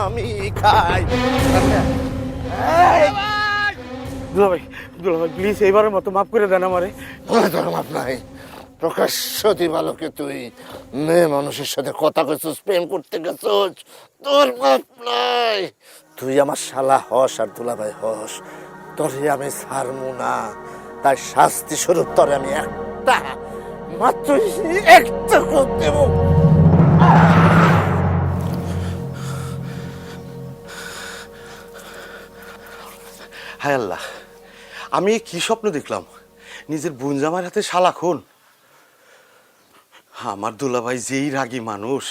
আমি খাই। দুলাভাই দুলাভাই প্লিজ এইবারের মতো মাফ করে দেন আমারে। তোর মাপ নাই। প্রকাশ্য দিবালোকে তুই মেয়ে মানুষের সাথে কথা কইছিস, প্রেম করতে গেছিস, তোর মাপ নাই। তুই আমার শালা হস আর দুলাভাই হস, তোরে আমি ছাড়মু না। তাই শাস্তি স্বরূপ তোরে আমি মাত্র একটা কোপ দেব। হায় আল্লাহ, আমি কি স্বপ্ন দেখলাম? নিজের বোন জামার হাতে শালা খুন। আমার দুলাভাই যেই রাগী মানুষ,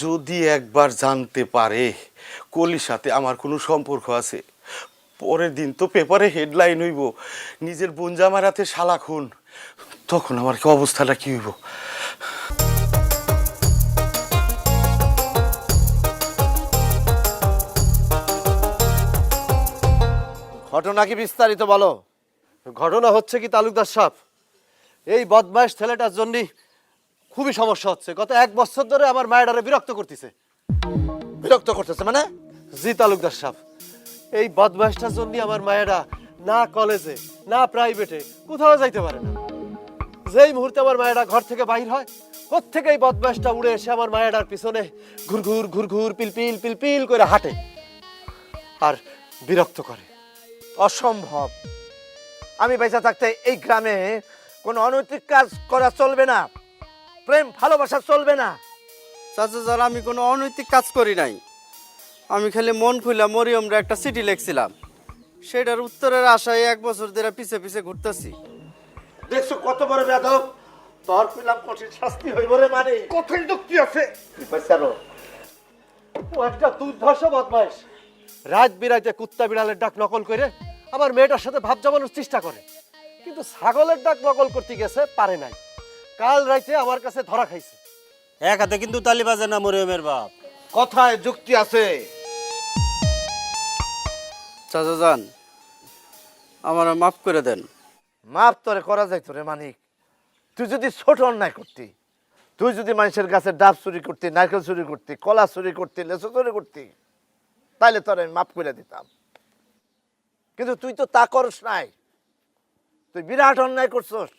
যদি একবার জানতে পারে কলির সাথে আমার কোনো সম্পর্ক আছে, পরের দিন তো পেপারে হেডলাইন হইব নিজের বোন জামার হাতে শালা খুন। তখন আমার কি অবস্থাটা কি হইব? ঘটনা কি বিস্তারিত বলো। ঘটনা হচ্ছে কি তালুকদার সাহেব, এই বদমাইশ ছেলেটার জন্য খুবই সমস্যা হচ্ছে। গত 1 বছর ধরে আমার মায়েরারে বিরক্ত করতেছে। বিরক্ত করতেছে মানে? জি তালুকদার সাহেব, এই বদমাইশটার জন্য আমার মায়েরা না কলেজে না প্রাইভেটে কোথাও যাইতে পারে না। যেই মুহূর্তে আমার মায়েরা ঘর থেকে বাইর হয়, কোত্থেকে এই বদমাইশটা উড়ে এসে আমার মায়েরার পিছনে ঘুরঘুর ঘুরঘুর পিলপিল পিলপিল করে হাঁটে আর বিরক্ত করে। অসম্ভব। আমি বেঁচে থাকতে এই গ্রামে কোনো অনৈতিক কাজ করা চলবে না, প্রেম ভালোবাসা চলবে না। চাচা যার আমি কোনো অনৈতিক কাজ করি নাই, আমি খালি মন খুলে মরিয়মরা একটা চিঠি লিখছিলাম, সেটার উত্তরের আশায় 1 বছর ধরে পিছে পিছে ঘুরতেছি। দেখছো কত বড় বেদব। তোর পেলাম কঠিন শাস্তি হইব রে। মানে কঠিন যুক্তি আছে। ও একটা দুর্ধর্ষ বদমাইশ, রাত বিরাইতে কুত্তা বিড়ালের ডাক নকল করে আমার মেয়েটার সাথে ভাব জমানোর চেষ্টা করে, কিন্তু ছাগলের ডাক নকল করতে গেছে, পারে নাই। কাল রাইতে আমার কাছে ধরা খাইছে। এক হাতে কিন্তু তালি বাজে না মরিয়মের বাপ। কথায় যুক্তি আছে। চাচা যান, আমার মাফ করে দেন। মাপ তোরে করা যাইতো রে মানিক। তুই যদি ছোট অন্যায় করতি, তুই যদি মানুষের গাছে ডাব চুরি করতি, নারকেল চুরি করতি, কলা চুরি করতি, লেচু চুরি করতি, তাইলে তোরে আমি মাফ করে দিতাম। কিন্তু তুই তো তা করস নাই। তুই বিরাট অন্যায় করছস।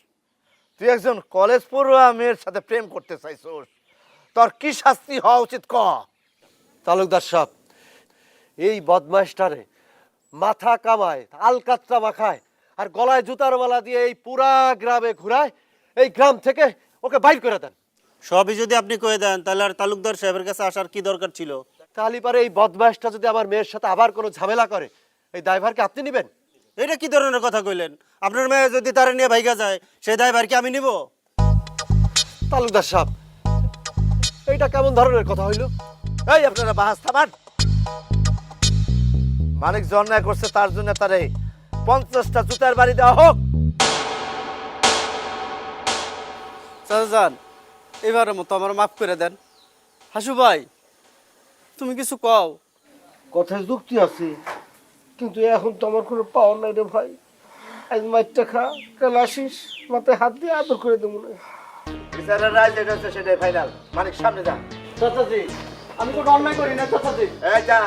তুই একজন কলেজ পড়ুয়া মেয়ের সাথে প্রেম করতে চাইছস। তোর কি শাস্তি হওয়া উচিত ক? তালুকদার সাহেব, এই বদমাইশটারে মাথা কামায়, আলকাতরা মাখায় আর গলায় জুতার মালা দিয়ে এই পুরা গ্রামে ঘুরায়, এই গ্রাম থেকে ওকে বাইর করে দেন। সবই যদি আপনি কয়ে দেন, তাহলে আর তালুকদার সাহেবের কাছে আসার কি দরকার ছিল? তাহলে পারে এই বদমাইশটা যদি আমার মেয়ের সাথে আবার কোনো ঝামেলা করে, এই দায়ভারকে আপনি নেবেন? এটা কি ধরনের কথা কইলেন? আপনার মেয়ে যদি তারা নিয়ে ভাইগা যায়, সেই দায়ভার কি আমি নিব? তালুকদার সাহেব, এইটা কেমন ধরনের কথা হইল? এই আপনারা বাহাস থামান। মানিক যে অন্যায় করছে তার জন্য তারে 50টা জুতার বাড়ি দেওয়া হোক। চাচা যান, এবারের মতো আমার মাফ করে দেন। হাসু ভাই, তুমি কিছু কও। কথায় যুক্তি আছে, কিন্তু এখন তো আমার কোনো পাওয়ার নাই রে ভাই। আজ মাইরটা খা, কাল আসিস, মাথায় হাত দিয়ে আদর করে দেবো না। বিচারের রায় যেটা হচ্ছে সেটাই ফাইনাল। মানিক সামনে যা। চাচাজি, আমি কোনো অন্যায় করি না চাচাজি। এই যা।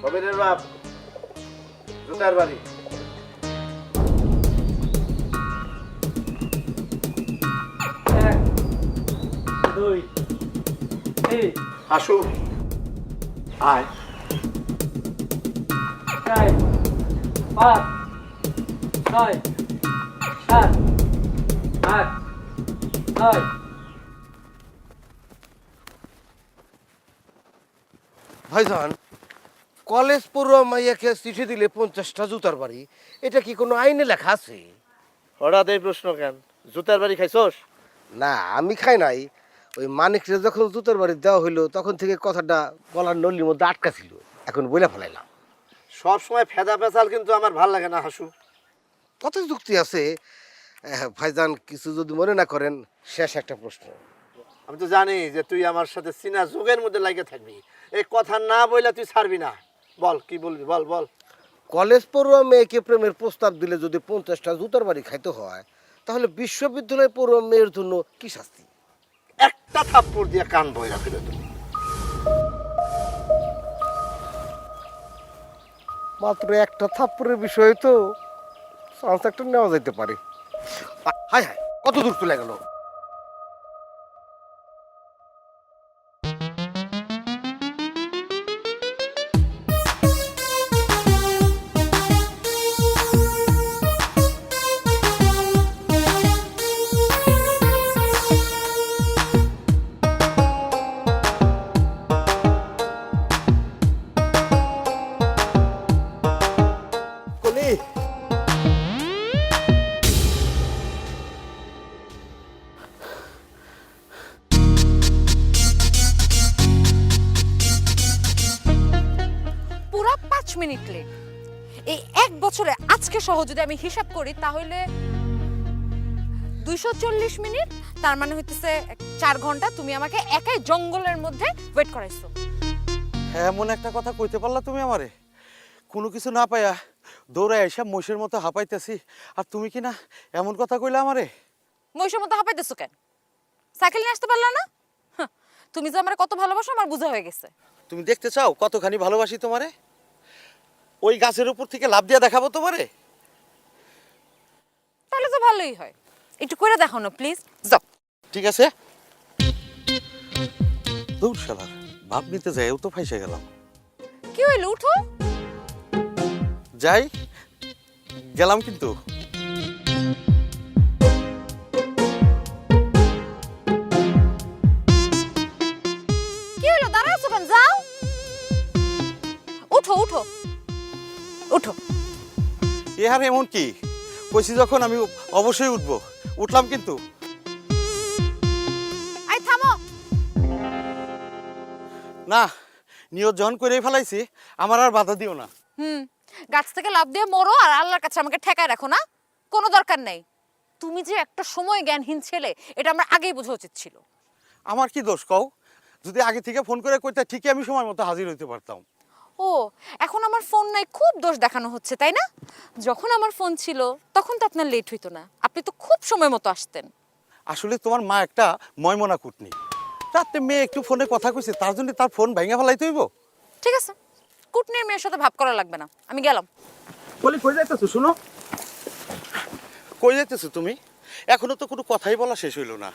কবিরের বাপ, জুতার বাড়ি। আসু আয়। ভাইজান, কলেজ পড়ুয়া মাইয়াকে চিঠি দিলে 50টা জুতার বাড়ি, এটা কি কোনো আইনে লেখা আছে? হঠাৎ এই প্রশ্ন কেন? জুতার বাড়ি খাইছস? না, আমি খাই নাই। ওই মানিকরে যখন জুতার বাড়ি দেওয়া হইলো তখন থেকে কথাটা গলার নলির মধ্যে আটকা ছিল, এখন বলে ফেলাইলাম। সব সময় ফেদা পেঁচাল কিন্তু আমার ভাল লাগে না হাসু। কত যুক্তি আছে। ভাইজান, কিছু যদি মনে না করেন, শেষ একটা প্রশ্ন। আমি তো জানি যে তুই আমার সাথে চীনা যুগের মধ্যে লাগে থাকবি। এই কথা না বইলে তুই ছাড়বি না। বল কি বলবি, বল বল। কলেজ পড়ুয়া মেয়েকে প্রেমের প্রস্তাব দিলে যদি 50টা জুতার বাড়ি খাইতে হয়, তাহলে বিশ্ববিদ্যালয়ে পড়ুয়া মেয়ের জন্য কি শাস্তি? একটা থাপ্পড় দিয়ে কান বইরা ফেলে তুমি। মাত্র একটা থাপ্পড়ের বিষয়ে তো চান্স একটা নেওয়া যেতে পারে। হায় হায়, কত দূর চলে গেল। কলি, পুরা 5 মিনিট লেট। এই 1 বছরে আজকে সহ যদি আমি হিসাব করি তাহলে 240 মিনিট, তার মানে হইতেছে 4 ঘন্টা তুমি আমাকে একাই জঙ্গলের মধ্যে ওয়েট করাইছো। এমন একটা কথা কইতে পারলা তুমি আমারে? কোনো কিছু না পাইয়া দৌড়ায় এসে মোষের মতো হাঁপাইতেছি, আর তুমি কি না এমন কথা কইলা আমারে? মহিষের মতো হাঁপাইতেছো কেন? সাইকেল নিয়ে আসতে পারলা না? হাহ, তুমি যে আমার কত ভালোবাসো আমার বোঝা হয়ে গেছে। তুমি দেখতে চাও কতখানি ভালোবাসি তোমারে? ওই গাছের উপর থেকে লাফ দিয়ে দেখাবো তোমারে? তাহলে তো ভালোই হয়, একটু করে দেখাও না প্লিজ। যাও। ঠিক আছে। দৌড় শালার, ভাব নিতে যাই তো ফাইসে গেলাম। কি হইলো, উঠো। যাই গেলাম কিন্তু। কি হইলো, দাঁড়াচ্ছো কেন? যাও, উঠো উঠো উঠো। এ আর এমন কি কইছি যখন আমি অবশ্যই উঠবো, উঠলাম কিন্তু। আই থামো। না, নিয়ত যখন করেই ফেলাইছি, আমার আর বাধা দিও না। গাছ থেকে লাফ দিয়ে মরো আর আল্লাহর কাছে আমাকে ঠেকায় রাখো না, কোনো দরকার নেই। তুমি যে একটা সময় জ্ঞানহীন ছেলে এটা আমার আগেই বোঝা উচিত ছিল। আমার কি দোষ কও? যদি আগে থেকে ফোন করে কইতে ঠিকই আমি সময় মতো হাজির হইতে পারতাম। ও, এখন আমার ফোন নাই খুব দোষ দেখানো হচ্ছে তাই না? যখন আমার ফোন ছিল তখন তো আপনার লেট হইতো না, আপনি তো খুব সময় মতো আসতেন। আসলে তোমার মা একটা ময়মনা কুটনি। রাতে মেয়ে একটু ফোনে কথা কইছে, তার জন্য তার ফোন ভেঙে ফেলাইতে হইব? ঠিক আছে, কুটনির মেয়ের সাথে ভাব করা লাগবে না, আমি গেলাম। বলি কই যাইতেছো? শুনো, কই যাইতেছো তুমি? এখনো তো কোনো কথাই বলা শেষ হইল না।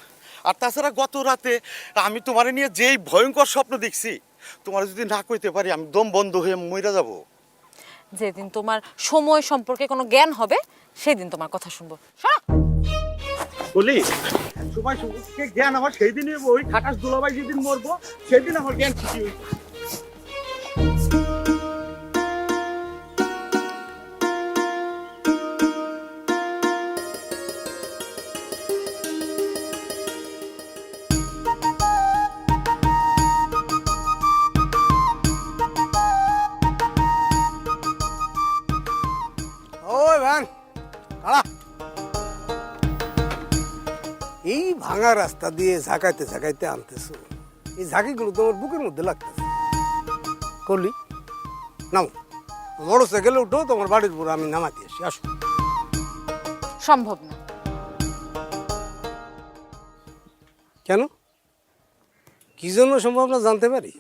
আর তাছাড়া গত রাতে আমি তোমারে নিয়ে যেই ভয়ঙ্কর স্বপ্ন দেখছি, তোমার যদি না কইতে পারি আমি দম বন্ধ হয়ে মইরা যাব। যেদিন তোমার সময় সম্পর্কে কোনো জ্ঞান হবে সেদিন তোমার কথা শুনবো। সরো। বলি সময় সম্পর্কে জ্ঞান আমার সেই দিনই হইব, ওই খাটাস দুলাভাই যেদিন মরবো সেদিন আমার জ্ঞান ঠিকই হইব। ওই ভ্যান খাড়া। এই ভাঙা রাস্তা দিয়ে ঝাঁকাইতে ঝাঁকাইতে আনতেছো, এই ঝাঁকিগুলো তোমার বুকের মধ্যে লাগতেছে। করলি নাও, মোটর সাইকেলে উঠো, তোমার বাড়ির উপর আমি নামাতে আসি। আসো। সম্ভব না। কেন? কি জন্য সম্ভব না জানতে পারি?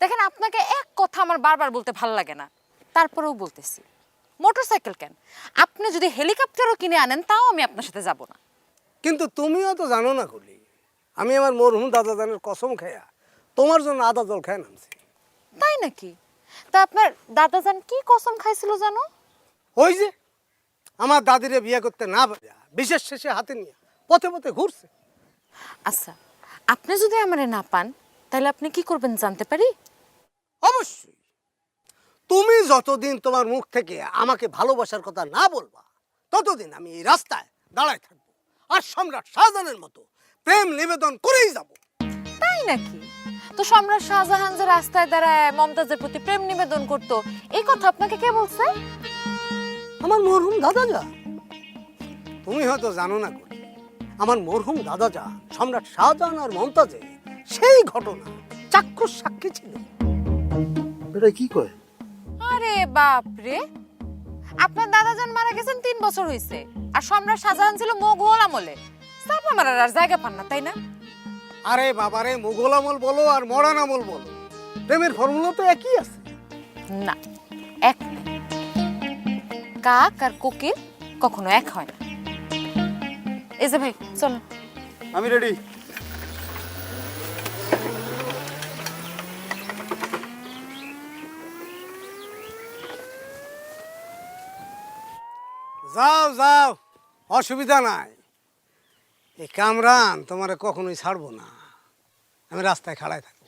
দেখেন, আপনাকে এক কথা আমার বারবার বলতে ভালো লাগে না, তারপরেও বলতেছি। মোটরসাইকেল কেন, আপনি যদি হেলিকপ্টারও কিনে আনেন তাও আমি আপনার সাথে যাব না। কিন্তু তুমিও তো জানো না করলি, আমি আমার মরহুম দাদা জানের কসম খায়া তোমার জন্য আদা জল খায় নামছি। তাই নাকি? তা আপনার দাদাজান কি কসম খাইছিল জানো? ওই যে আমার দাদিরে বিয়ে করতে না পারিয়া বিশেষ শেষে হাতে নিয়ে পথে পথে ঘুরছে। আচ্ছা, আপনি যদি আমারে না পান তাহলে আপনি কি করবেন জানতে পারি? অবশ্যই, তুমি যতদিন তোমার মুখ থেকে আমাকে ভালোবাসার কথা না বলবা ততদিন আমি এই রাস্তায় দাঁড়ায় থাকবো, আর সম্রাট শাহজাহানের মতো প্রেম নিবেদন করেই যাব। তাই নাকি? তো সম্রাট শাহজাহান যে রাস্তায় দাঁড়ায় মমতাজের প্রতি প্রেম নিবেদন করতো, এই কথা আপনাকে কে বলছে? আমার মরহুম দাদা যা। তুমি হয়তো জানো না করি, আমার মরহুম দাদা যা সম্রাট শাহজাহান আর মমতাজের সেই ঘটনা চাক্ষুষ সাক্ষী ছিল। এটা কি কয়? আরে বাপ রে, আপনার দাদাজান মারা গেছেন 3 বছর হয়েছে, আর সম্রাট শাহজাহান ছিল মোগল আমলে, চাপা মারার আর জায়গা পান না, তাই না? আরে বাবারে, মুঘল আমল বলো আর মডার্ন আমল বলো, প্রেমের ফর্মুলা তো একই আছে। না, এক না। কাক আর কোকিল কখনো এক হয় না। এই যে ভাই, চলো। আমি রেডি। যাও যাও, অসুবিধা নাই। এই কামরান তোমারে কখনোই ছাড়বো না, আমি রাস্তায় খাড়ায় থাকবো।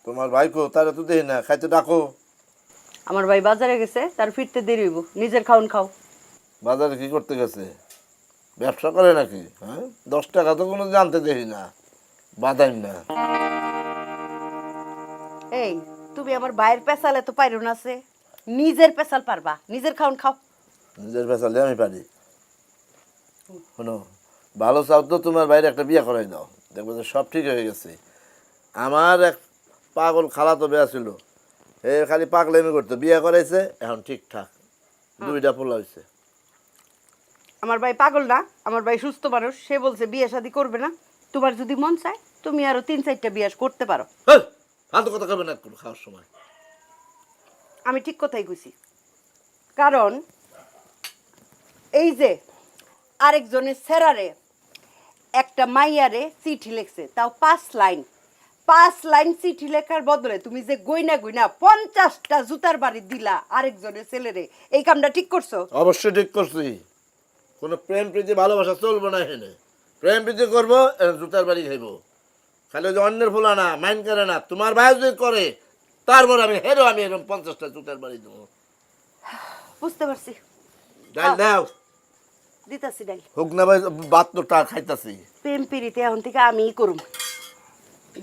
তোমার ভাইকো তারা তো দেই না, খাইতে ডাকো। আমার ভাই বাজারে গেছে, তার ফিরতে দেরি হইব, নিজের খাউন খাও। বাজারে কি করতে গেছে? ব্যবসা করে নাকি? হ্যাঁ, 10 টাকা তো কোনো জানতে দেখি না, বাদাম না। এই, তুমি আমার ভাইয়ের পেশালে তো পাইরো না, আছে নিজের পেশাল পারবা, নিজের খাউন খাও। নিজের পেশালে আমি পারি। শোনো, ভালো চাও তো তোমার বাইরে একটা বিয়ে করাই দাও, দেখবো যে সব ঠিক হয়ে গেছে। আমার এক পাগল খালা তো বেয়া ছিল, এ খালি পাগলামি করতো, বিয়ে করাইছে, এখন ঠিকঠাক 2টা পোলা হয়েছে। আমার ভাই পাগল না, আমার ভাই সুস্থ মানুষ, সে বলছে বিয়ে শাদী করবে না। তোমার যদি মন চায় তুমি আরো 3-4টা বিয়ে করতে পারো। হেই, ফালতু কথা কবে না কোনো খাওয়ার সময়। আমি ঠিক কথাই কইছি, কারণ এই যে আরেকজনের সেরারে একটা মাইয়ারে চিঠি লিখছে, তাও 5 লাইন। 5 লাইন চিঠি লেখার বদলে তুমি যে গইনা গইনা 50টা জুতার বাড়ি দিলা আরেকজনের ছেলেরে, এই কামটা ঠিক করছো? অবশ্যই ঠিক করছি। কোনো প্রেম প্রীতি ভালোবাসা চলবো না এখানে। প্রেম প্রীতি করবো, জুতার বাড়ি খাইবো। খালি যে অন্যের ফুলা না, মাইন্ড করে না, তোমার ভাই যদি করে তারপর আমি এরকম 50টা জুতার বাড়ি দেবো। বুঝতে পারছি, ডাল দাও। দিতাছি ডাই। হোক না ভাই, 72টা খাইতাছি। প্রেম পিড়িতে এখন থেকে আমিই করুম,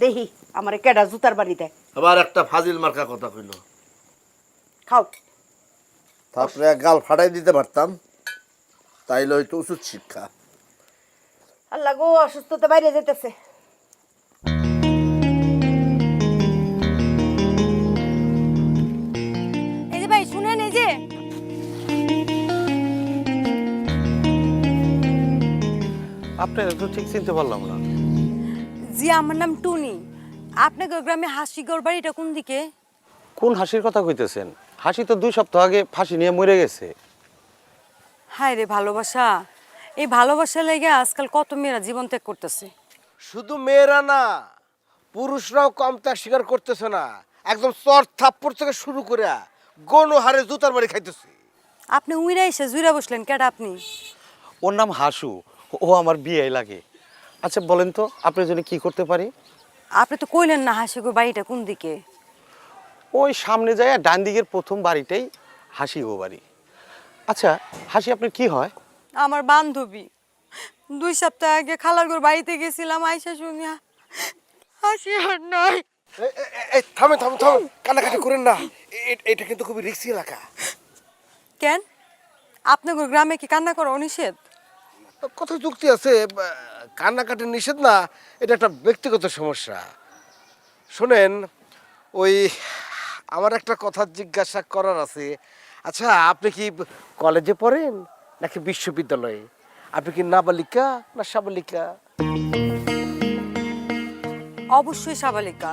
দেখি আমারে কেডা জুতার বাড়ি দেয়। আবার একটা ফাজিল মার্কা কথা কইল। খাও। তারপরে এক গাল ফাটাই দিতে পারতাম, তাইলে হয়তো উচিত শিক্ষা। আল্লাহ গো, অসুস্থতা বাইরে যেতেছে। এই যে ভাই শুনেন, এই যে আপনারা তো ঠিক চিনতে পারলাম না। জি, আমার নাম টুনি। আপনাদের গ্রামে হাসিগড় বাড়িটা কোন দিকে? কোন হাসির কথা কইতেছেন? হাসি তো 2 সপ্তাহ আগে ফাঁসি নিয়ে মরে গেছে। হায় রে ভালোবাসা, এই ভালোবাসা লেগে আজকাল কত মেয়েরা জীবন ত্যাগ করতেছে। শুধু মেয়েরা না, পুরুষরাও কম ত্যাগ স্বীকার করতেছে না। একদম চর থাপ্পড় থেকে শুরু করে গণহারে জুতার বাড়ি খাইতেছে। আপনি উইরা এসে জুইরা বসলেন, কেডা আপনি? ওর নাম হাসু, ও আমার বিয়ে লাগে। আচ্ছা বলেন তো, আপনার জন্য কি করতে পারি? আপনি তো কইলেন না হাসিগড় বাড়িটা কোন দিকে। ওই সামনে যায় ডান দিকের প্রথম বাড়িটাই হাসি গো বাড়ি। আচ্ছা হাসি আপনার কি হয়? আমার বান্ধবী। 2 সপ্তাহ আগে খালার ঘর বাড়িতে গেছিলাম, আইসা শুনিয়া হাসি আর নাই। এই থামেন থামেন থামেন, কান্নাকাটি করেন না, এটা কিন্তু খুবই রিস্কি এলাকা। কেন, আপনার গ্রামে কি কান্না করা অনিষেধ? কত যুক্তি আছে, কান্নাকাটি নিষেধ না, এটা একটা ব্যক্তিগত সমস্যা। শোনেন, ওই আমার একটা কথা জিজ্ঞাসা করার আছে। আচ্ছা, আপনি কি কলেজে পড়েন নাকি বিশ্ববিদ্যালয়ে? আপনি কি নাবালিকা না সাবালিকা? অবশ্যই সাবালিকা।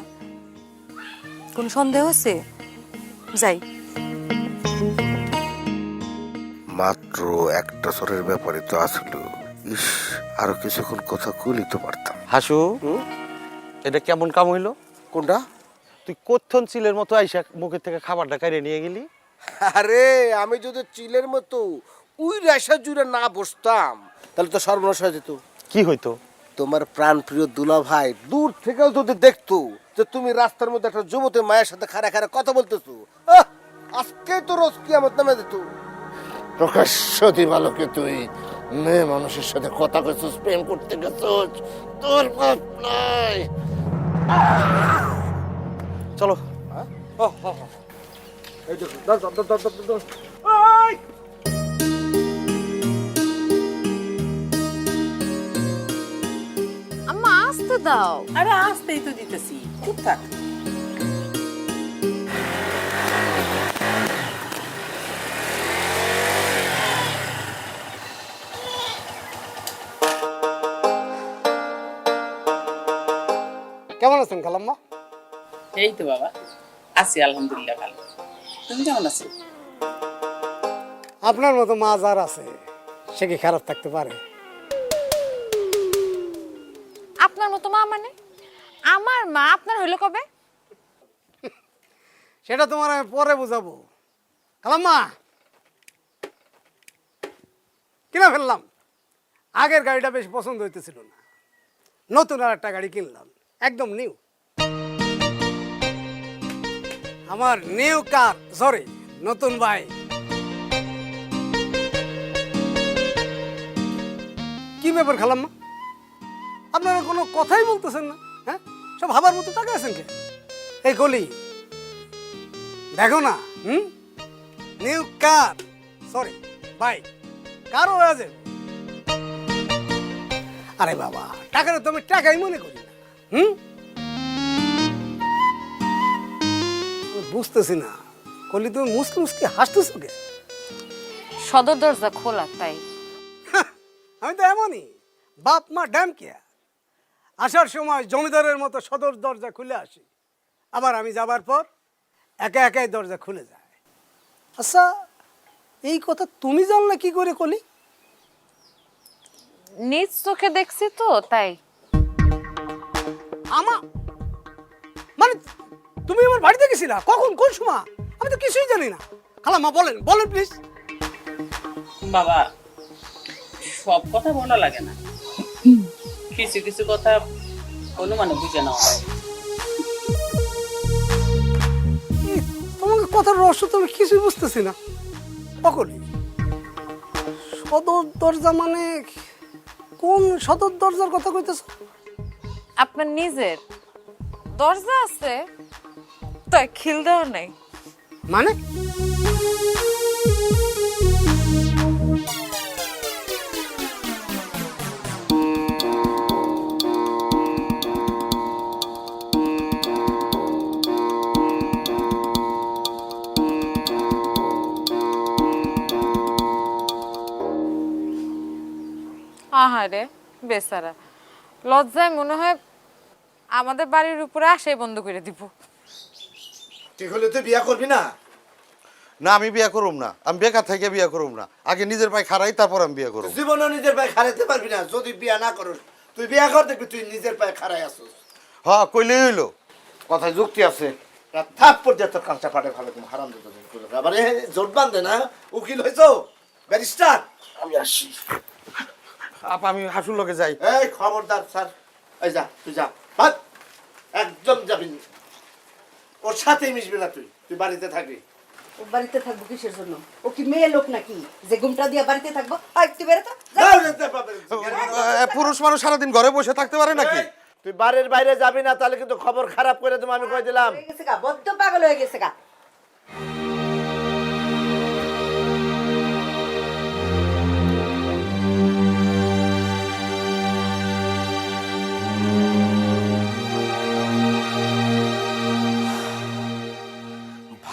কোন সন্দেহ আছে? যাই। মাত্র একটা চরের ব্যাপারে তো আসলো, ইস, আরো কিছুক্ষণ কথা কইলি তো পারতাম। হাসু, এটা কেমন কাম হইলো? কোনটা? তুই কথন চিলের মতো আইসা মুখের থেকে খাবারটা কাইরে নিয়ে গেলি। আরে আমি যদি চিলের মতো উই রেশা জুড়ে না বসতাম তাহলে তো সর্বনাশ হয়ে যেত। কি হইতো? তোমার প্রাণপ্রিয় দুলা ভাই দূর থেকেও যদি দেখতো যে তুমি রাস্তার মধ্যে একটা যুবতী মায়ের সাথে খাড়া খাড়া কথা বলতেছো, আজকে তো রোজ কিয়ামত নামে যেত। প্রকাশ্য দিবালোকে তুই মেয়ে মানুষের সাথে কথা কইছিস, প্রেম করতে গেছিস, তোর পাপ নাই। চলো। এই দেখো, দাও, দাও, দাও, দাও, দাও, দাও। এই! আম্মা আসতে দাও। আরে আসতেই তো দিতেছি, চুপ থাক। কেমন আছেন খালাম্মা? এই তো বাবা, আছি আলহামদুলিল্লাহ ভালো। তুমি কেমন আছো? আপনার মতো মা যার আছে সে কি খারাপ থাকতে পারে? আপনার মতো মা মানে? আমার মা আপনার হইলো কবে? সেটা তোমার আমি পরে বুঝাবো। খালাম্মা, কিনে ফেললাম। আগের গাড়িটা বেশ পছন্দ হইতেছিল না, নতুন আর একটা গাড়ি কিনলাম, একদম নিউ। আমার নিউ কার, সরি নতুন বাইক। কি ব্যাপার খালাম্মা, আপনারা কোনো কথাই বলতেছেন না? হ্যাঁ, সব ভাবার মতো তাকে আছেন কে? এই গলি দেখো না, নিউ কার, সরি বাইক, কারও আছে। আরে বাবা, টাকাটা তো আমি টাকাই মনে করি না। বুঝতেছি না, কলি তুমি মুসকি মুসকি হাসতেছো কে? সদর দরজা খোলা তাই। আমি তো এমনই, বাপ মা ড্যাম কে। আসার সময় জমিদারের মতো সদর দরজা খুলে আসি, আবার আমি যাবার পর একা একাই দরজা খুলে যায়। আচ্ছা, এই কথা তুমি জানলে কি করে কলি? নিজ চোখে দেখছি তো তাই। মানে তুমি আমার বাড়িতে গেছিলা কখন, কোন সময়? আমি তো কিছুই জানি না। খালাম্মা বলেন বলেন প্লিজ। বাবা, সব কথা বলা লাগে না, কিছু কিছু কথা অনুমানে বুঝে নাও। তোমাকে কথার রহস্য তো আমি কিছুই বুঝতেছি না। সকলে সদর দরজা মানে কোন সদর দরজার কথা কইতেছ? আপনার নিজের দরজা আছে তাই খিল দেওয়া নাই। মানে আহারে বেচারা, লজ্জায় মনে হয় আমাদের বাড়ির উপরে আসাই বন্ধ করে দিব। ঠিক হলে তুই বিয়া করবি না? না, আমি বিয়া করুম না, আমি বেকার থেকে বিয়া করুম না। আগে নিজের পায়ে খাড়াই, তারপর আমি বিয়া করুম। জীবনও নিজের পায়ে খাড়াইতে পারবি না যদি বিয়া না করস। তুই বিয়া কর, দেখবি তুই নিজের পায়ে খাড়াই আসছিস। হ্যাঁ, কইলেই হইলো। কথায় যুক্তি আছে। থাপ্পড় দিয়ে তোর কাঁচা ফাটে ভালো, তুমি হারাম দিতে আবার জোট বান্ধে না। উকিল হয়েছো, ব্যারিস্টার। আমি আসি। আপা, আমি হাসুর লোকে যাই। এই খবরদার স্যার, এই যা, তুই যা, বাদ, একদম যাবি না। ওর সাথেই মিশবি না, তুই তুই বাড়িতে থাকবি। ও বাড়িতে থাকবো কিসের জন্য? ও কি মেয়ে লোক নাকি যে ঘুমটা দিয়ে বাড়িতে থাকবো? একটু বেরোতো। যাও, যেতে পারবে। পুরুষ মানুষ সারাদিন ঘরে বসে থাকতে পারে নাকি? তুই বাড়ির বাইরে যাবি না, তাহলে কিন্তু খবর খারাপ করে দেবো, আমি কই দিলাম। হয়ে গেছে গা, বদ্ধ পাগল হয়ে গেছে গা।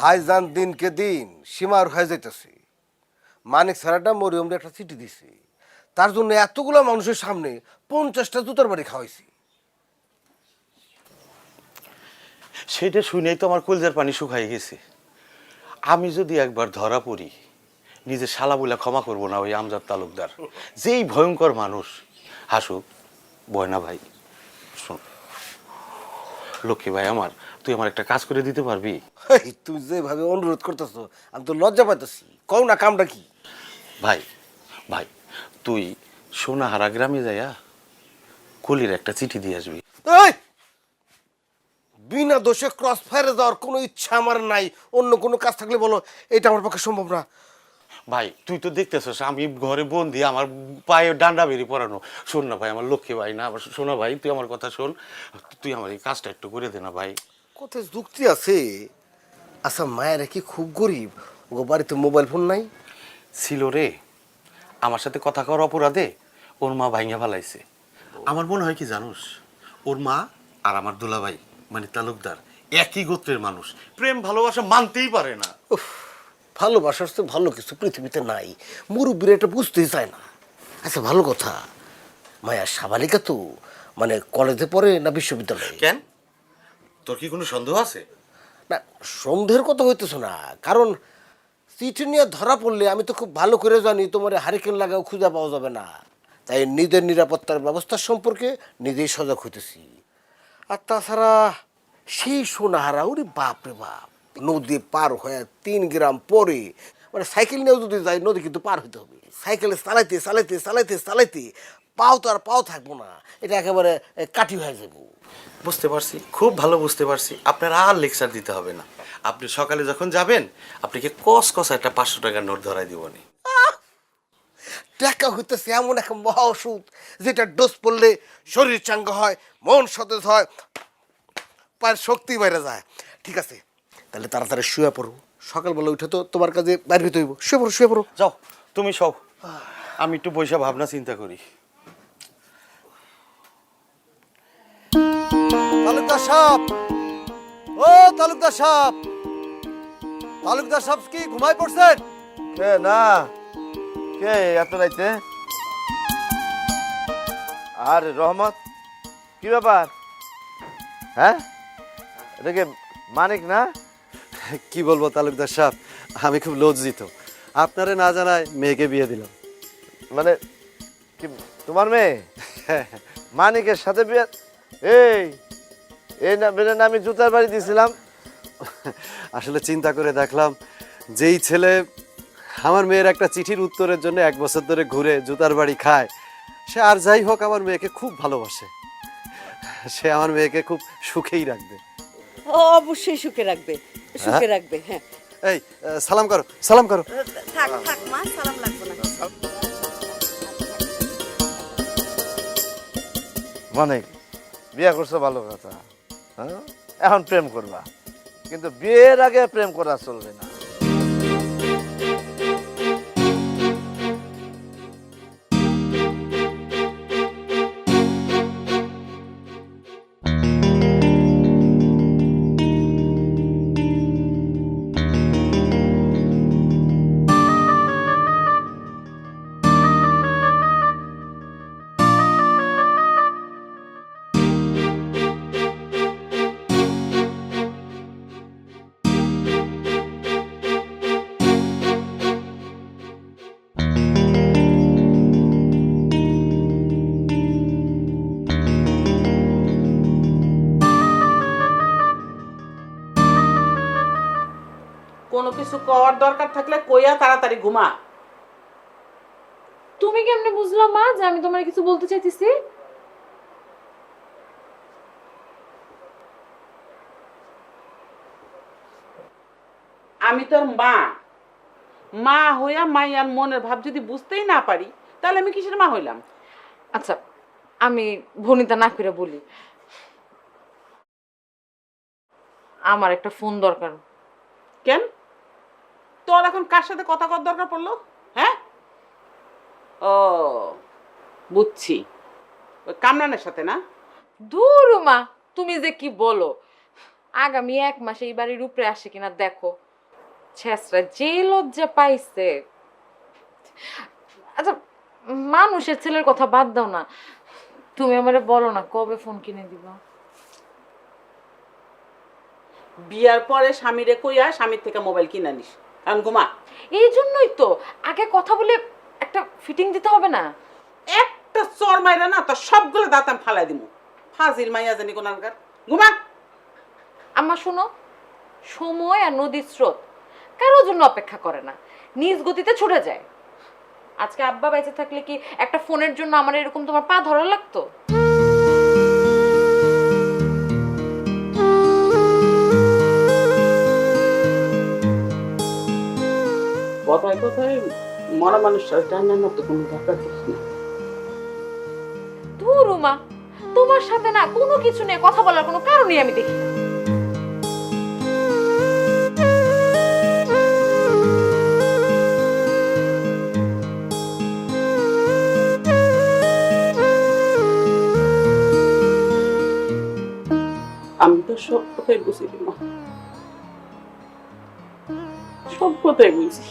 ভাইজান দিনকে দিন সীমার হয়ে যাইতেছে। মানিক সারাটা মরিয়মরে একটা চিঠি দিছে, তার জন্য এতগুলো মানুষের সামনে 50টা জুতার বাড়ি খাওয়াইছি। সেটা শুনেই তো আমার কলজার পানি শুকাই গেছে। আমি যদি একবার ধরা পড়ি, নিজের শালা বলে ক্ষমা করবো না ওই আমজাদ তালুকদার, যেই ভয়ঙ্কর মানুষ। হাসুক, বয়না ভাই, শোন, লক্ষ্মী ভাই আমার, তুই আমার একটা কাজ করে দিতে পারবি? তুই যেভাবে অনুরোধ করতেছো আমি তো লজ্জা পাইতেছি। কও না কামটা কি? ভাই ভাই, তুই সোনাহারা গ্রামে যাইয়া কলির একটা চিঠি দিয়ে আসবি। এই, বিনা দোষে ক্রস ফায়ারে যাওয়ার কোনো ইচ্ছা আমার নাই। অন্য কোনো কাজ থাকলে বলো, এটা আমার পক্ষে সম্ভব না। ভাই, তুই তো দেখতেছস আমি ঘরে বন্দি, আমার পায়ে ডান্ডা বেরিয়ে পড়ানো। শোন না ভাই, আমার লক্ষ্মী ভাই না, আমার শোনা ভাই, তুই আমার কথা শোন, তুই আমার এই কাজটা একটু করে দে না ভাই। কোথায় যুক্তি আছে? আচ্ছা, মায়ের কি খুব গরিব? ও বাড়িতে মোবাইল ফোন নাই? ছিল রে, আমার সাথে কথা কওয়ার অপরাধে ওর মা ভাইঙ্গা ফেলাইছে। আমার মনে হয় কি জানোস, ওর মা আর আমার দুলাভাই মানে তালুকদার একই গোত্রের মানুষ, প্রেম ভালোবাসা মানতেই পারে না। উফ, ভালোবাসার তো ভালো কিছু পৃথিবীতে নাই, মুরব্বীরা এটা বুঝতেই চায় না। আচ্ছা, ভালো কথা, মায়া সাবালিকা তো মানে কলেজে পড়ে না বিশ্ববিদ্যালয়ে? কেন, তোর কি কোনো সন্দেহ আছে? না, সন্দেহের কথা হইতেছে না, কারণ চিঠি নিয়ে ধরা পড়লে আমি তো খুব ভালো করে জানি তোমার হারিকেন লাগাও খুঁজে পাওয়া যাবে না। তাই নিজের নিরাপত্তার ব্যবস্থা সম্পর্কে নিজেই সজাগ হইতেছি। আর তাছাড়া সেই সোনাহারা, ওরে বাপ রে বাপ, নদী পার হয়ে 3 গ্রাম পরে, মানে সাইকেল নিয়েও যদি যাই নদী কিন্তু পার হইতে হবে। সাইকেলে চালাইতে চালাইতে চালাইতে চালাইতে পাও তো আর পাও থাকবো না, এটা একেবারে কাঠি হয়ে যাবো। বুঝতে পারছি, খুব ভালো বুঝতে পারছি। আপনার আর লেকচার দিতে হবে না। আপনি সকালে যখন যাবেন আপনাকে কস একটা 500 টাকার নোট ধরাই দিবনি। টাকা হইতেছে এমন এক মহা ওষুধ, যেটা ডোজ পড়লে শরীর চাঙ্গা হয়, মন সতেজ হয়, পায়ের শক্তি বেড়ে যায়। ঠিক আছে, তাহলে তাড়াতাড়ি শুয়ে পড়ো, সকালবেলা উঠে তো তোমার কাছে বাইর হইতে হইব। শুয়ে পড়ো, শুয়ে পড়ো। যাও তুমি সব, আমি একটু পয়সা ভাবনা চিন্তা করি। তালুকদার সাহেব, ও তালুকদার সাহেব, তালুকদার সাহেব কি ঘুমাই পড়ছেন? কে না, কে এত রাইতে? আরে রহমত, কি ব্যাপার? হ্যাঁ, এটা কি মানিক না? কি বলবো তালুকদার সাহেব, আমি খুব লজ্জিত। আপনারে না জানায় মেয়েকে বিয়ে দিলাম। মানে কি তোমার মেয়ে মানিকের সাথে বিয়ে? এই না বেরে না, আমি জুতার বাড়ি দিয়েছিলাম। আসলে চিন্তা করে দেখলাম, যেই ছেলে আমার মেয়ের একটা চিঠির উত্তরের জন্য 1 বছর ধরে ঘুরে জুতার বাড়ি খায়, সে আর যাই হোক আমার মেয়েকে খুব ভালোবাসে। সে আমার মেয়েকে খুব সুখেই রাখবে। ও অবশ্যই সুখে রাখবে, সুখে রাখবে। হ্যাঁ, এই সালাম করো, সালাম করো। থাক থাক মা, সালাম লাগবে না। মানিক, বিয়ে করছো ভালো কথা, হ্যাঁ, এখন প্রেম করবা, কিন্তু বিয়ের আগে প্রেম করা চলবে না। কোনো কিছু করার দরকার থাকলে কইয়া তাড়াতাড়ি ঘুমা। তুমি কেমনে বুঝলা মা যে আমি তোমার কিছু বলতে চাইতেছি? আমি তোর মা, মা হইয়া মাইয়ার মনের ভাব যদি বুঝতেই না পারি, তাহলে আমি কিসের মা হইলাম? আচ্ছা, আমি ভনিতা না করে বলি, আমার একটা ফোন দরকার। কেন তোর এখন কার সাথে কথা কর দরকার পড়লো? হ্যাঁ, ও বুঝছি, ওই কামরানের সাথে না? দূর মা, তুমি যে কি বলো, আগামী 1 মাসে এই বাড়ির উপরে আসে কিনা দেখো। ছেসরা যে লজ্জা পাইছে। আচ্ছা, মানুষের ছেলের কথা বাদ দাও না, তুমি আমারে বলো না কবে ফোন কিনে দিবা? বিয়ার পরে স্বামীরে কইয়া স্বামীর থেকে মোবাইল কিনে নিস, কারণ ঘুমা। এই জন্যই তো আগে কথা বলে একটা ফিটিং দিতে হবে না? একটা চর মাইরা না তোর সবগুলো দাঁত আমি ফালাই দিমু। ফাজিল মাইয়া জানি কোনানকার, ঘুমা। আম্মা শোনো, সময় আর নদীর স্রোত কারোর জন্য অপেক্ষা করে না, নিজ গতিতে ছুটে যায়। আজকে আব্বা বেঁচে থাকলে কি একটা ফোনের জন্য আমার এরকম তোমার পা ধরা লাগতো? কথায় কথায় মরা মানুষটা টান্নার মতো কোনো দরকার দেখি না। ধুর মা, তোমার সাথে না কোনো কিছু নিয়ে কথা বলার কোনো কারণই আমি দেখি না। আমি তো সব কথাই বুঝি মা, সব কথাই বুঝি।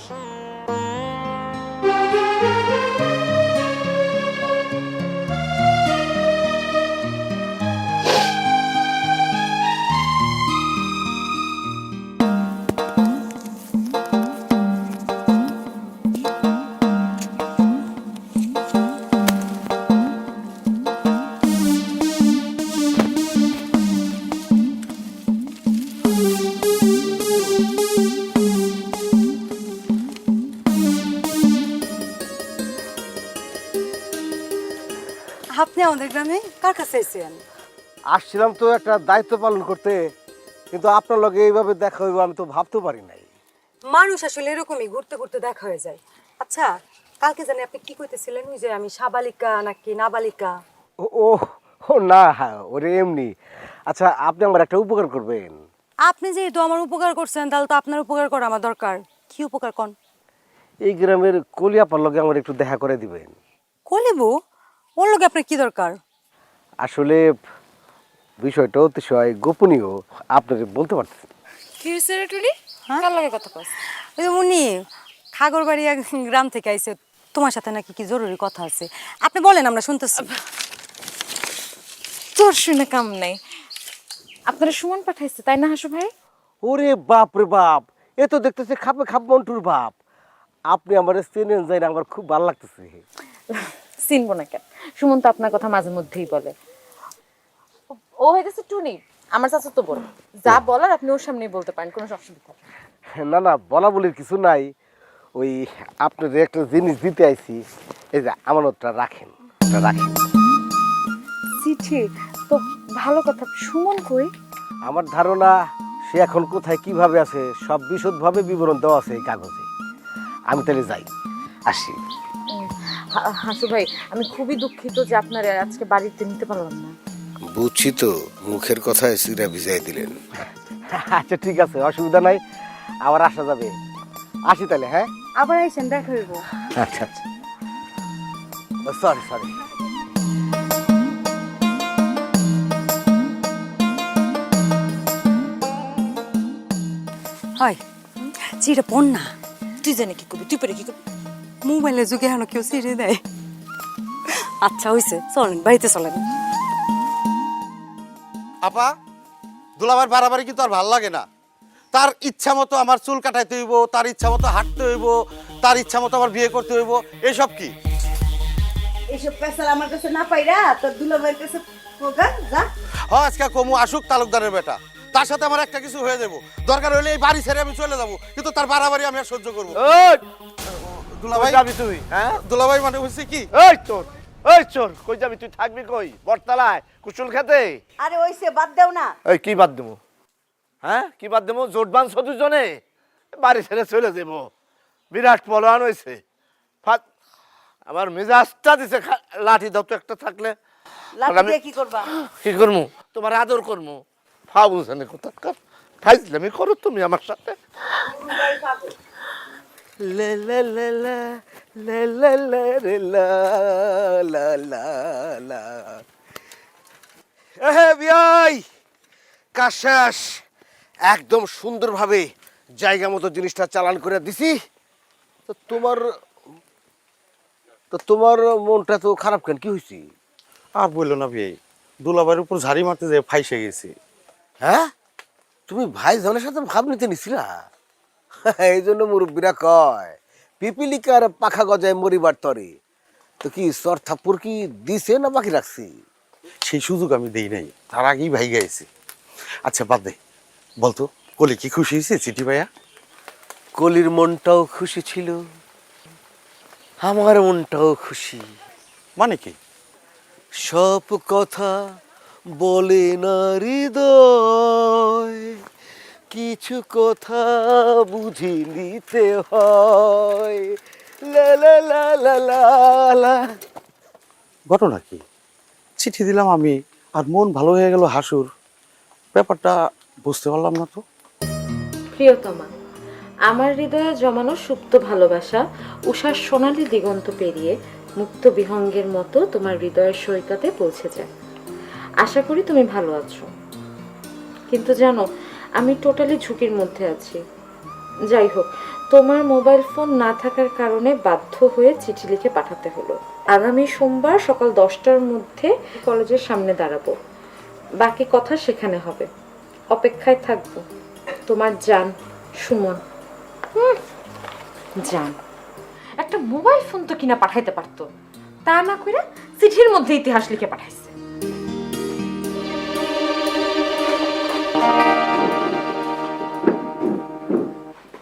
আমাদের গ্রামে কার কাছে আইছেন? আসছিলাম তো একটা দায়িত্ব পালন করতে, কিন্তু আপনার লগে এইভাবে দেখা হইব আমি তো ভাবতে পারি নাই। মানুষ আসলে এরকমই ঘুরতে ঘুরতে দেখা হয়ে যায়। আচ্ছা, কালকে জানি আপনি কি কইতেছিলেন ওই যে আমি সাবালিকা নাকি নাবালিকা? ও ও ও না, ওরে এমনি। আচ্ছা, আপনি আমার একটা উপকার করবেন। আপনি যেহেতু আমার উপকার করছেন তাহলে তো আপনার উপকার করা আমার দরকার। কি উপকার কোন? এই গ্রামের কলিয়াপার লগে আমার একটু দেখা করে দিবেন। কলিবু, ওর লগে আপনার কি দরকার? আসলে বিষয়টা অতিশয় গোপনীয়, আপনাকে বলতে পারতেছি না। কি হইছে রে টুনি? কার লাগে কথা কস? ওই যে উনি খাগড়বাড়ি এক গ্রাম থেকে আইছে, তোমার সাথে নাকি কি জরুরি কথা আছে। আপনি বলেন, আমরা শুনতেছি। তোর শুনে কাম নাই। আপনারা সুমন পাঠাইছে তাই না হাসু ভাই? ওরে বাপ রে বাপ, এ তো দেখতেছে খাপে খাপ মন্টুর বাপ। আপনি আমার চেনেন যাই না, আমার খুব ভালো লাগতেছে। চিনবো না কেন, সুমন তো আপনার কথা মাঝে মধ্যেই বলে। ও হইতেছে টুনি, আমার চাচাতো বোন। যা বলার আপনি ওর সামনেই বলতে পারেন, কোনো অসুবিধা নেই। না না, বলা বলির কিছু নাই। ওই আপনার একটা জিনিস দিতে আইছি, এই যে আমানতটা রাখেন, এটা রাখেন। চিঠি তো ভালো কথা, সুমন কই? আমার ধারণা সে এখন কোথায় কিভাবে আছে সব বিশদভাবে বিবরণ দেওয়া আছে এই কাগজে। আমি তাহলে যাই, আসি। হাসু ভাই, আমি খুবই দুঃখিত যে আপনারা আজকে বাড়িতে নিতে পারলাম না। বুঝছি তো, মুখের কথায় সিরা ভিজাই দিলেন। আচ্ছা ঠিক আছে, অসুবিধা নাই, আবার আসা যাবে। আসি তাহলে, হ্যাঁ? আবার আইছেন, দেখা হইব। আচ্ছা আচ্ছা, সরি সরি। হয় চিঠি পড় না। তুই জানি কি করবি, তুই পরে কি করবি? মোবাইলের যুগে এখন কেউ চিঠি দেয়? আচ্ছা হইছে, চলেন বাড়িতে চলেন। আপা, দুলাভাইয়ের বাড়াবাড়ি কিন্তু আর ভাল লাগে না। তার ইচ্ছা মতো আমার চুল কাটাইতে হইব, তার ইচ্ছা মতো হাঁটতে হইব, তার ইচ্ছা মতো আমার বিয়ে করতে হইব, এসব কি? এইসব পেশাল আমার কাছে না পাইরা তোর দুলাভাইয়ের কাছে প্রকার যা। আজকে কমু আসুক তালুকদারের বেটা, তার সাথে আমার একটা কিছু হয়ে যাবো। দরকার হলে এই বাড়ি ছেড়ে আমি চলে যাবো, কিন্তু তার বাড়াবাড়ি আমি আর সহ্য করবো। দুলাভাই যাবি তুই? হ্যাঁ, দুলাভাই মানে হচ্ছে কি? এই চোর, কই যাবি তুই? থাকবি কই? বটতলায় কুশল খেতে? আরে ওইসে বাদ দেও না। এই কি বাদ দেবো? হ্যাঁ, কি বাদ দেবো? জোট বাঁধছো দুজনে, বাড়ি ছেড়ে চলে যাবো। বিরাট পলোয়ান হয়েছে। আমার মেজাজটা দিছে। লাঠি দাও তো একটা থাকলে। লাঠি দিয়ে কি করবা? কি করবো? তোমার আদর করবো। ফাবু জানে কোথাকার ফাইজলামি করো তুমি আমার সাথে। লে লে লে লে লে লে লে রে লা লা লা লা। বিয়াই কাজ শেষ, একদম সুন্দরভাবে জায়গা মতো জিনিসটা চালান করে দিছি। তো তোমার মনটা তো খারাপ কেন, কি হয়েছে? আর বললো না ভাই, দুলাভাইয়ের উপর ঝাড়ি মারতে যে ফাইসে গেছি। হ্যাঁ, তুমি ভাই জনের সাথে ভাব নিতে নিছিলা? এই জন্য মুরব্বীরা কয় পিপিলিকার পাখা গজায় মরিবার তরে। তো কি সর থাপ্পড় কি দিছে না বাকি রাখছি? সেই সুযোগ আমি দেই নাই, তার আগেই ভাই গেছে। আচ্ছা বাদ দে, বলতো কলি কি খুশি হয়েছে চিঠি ভাইয়া? কলির মনটাও খুশি ছিল, আমার মনটাও খুশি। মানে কি? সব কথা বলে না হৃদয়, কিছু কথা বুঝি নিতে হয়। লা লা লা লা লা লা। ঘটনা কি? চিঠি দিলাম আমি, আর মন ভালো হয়ে গেল হাসুর। ব্যাপারটা বুঝতে পারলাম না তো। প্রিয়তমা, আমার হৃদয়ে জমানো সুপ্ত ভালোবাসা উষার সোনালী দিগন্ত পেরিয়ে মুক্ত বিহঙ্গের মতো তোমার হৃদয়ের সৈকতে পৌঁছে যায়। আশা করি তুমি ভালো আছো, কিন্তু জানো আমি টোটালি ঝুঁকির মধ্যে আছি। যাই হোক, তোমার মোবাইল ফোন না থাকার কারণে বাধ্য হয়ে চিঠি লিখে পাঠাতে হলো। আগামী সোমবার সকাল 10টার মধ্যে কলেজের সামনে দাঁড়াবো, বাকি কথা সেখানে হবে। অপেক্ষায় থাকবো। তোমার জান, সুমন। জান, একটা মোবাইল ফোন তো কিনা পাঠাইতে পারতো, তা না কইরা চিঠির মধ্যে ইতিহাস লিখে পাঠাইছে।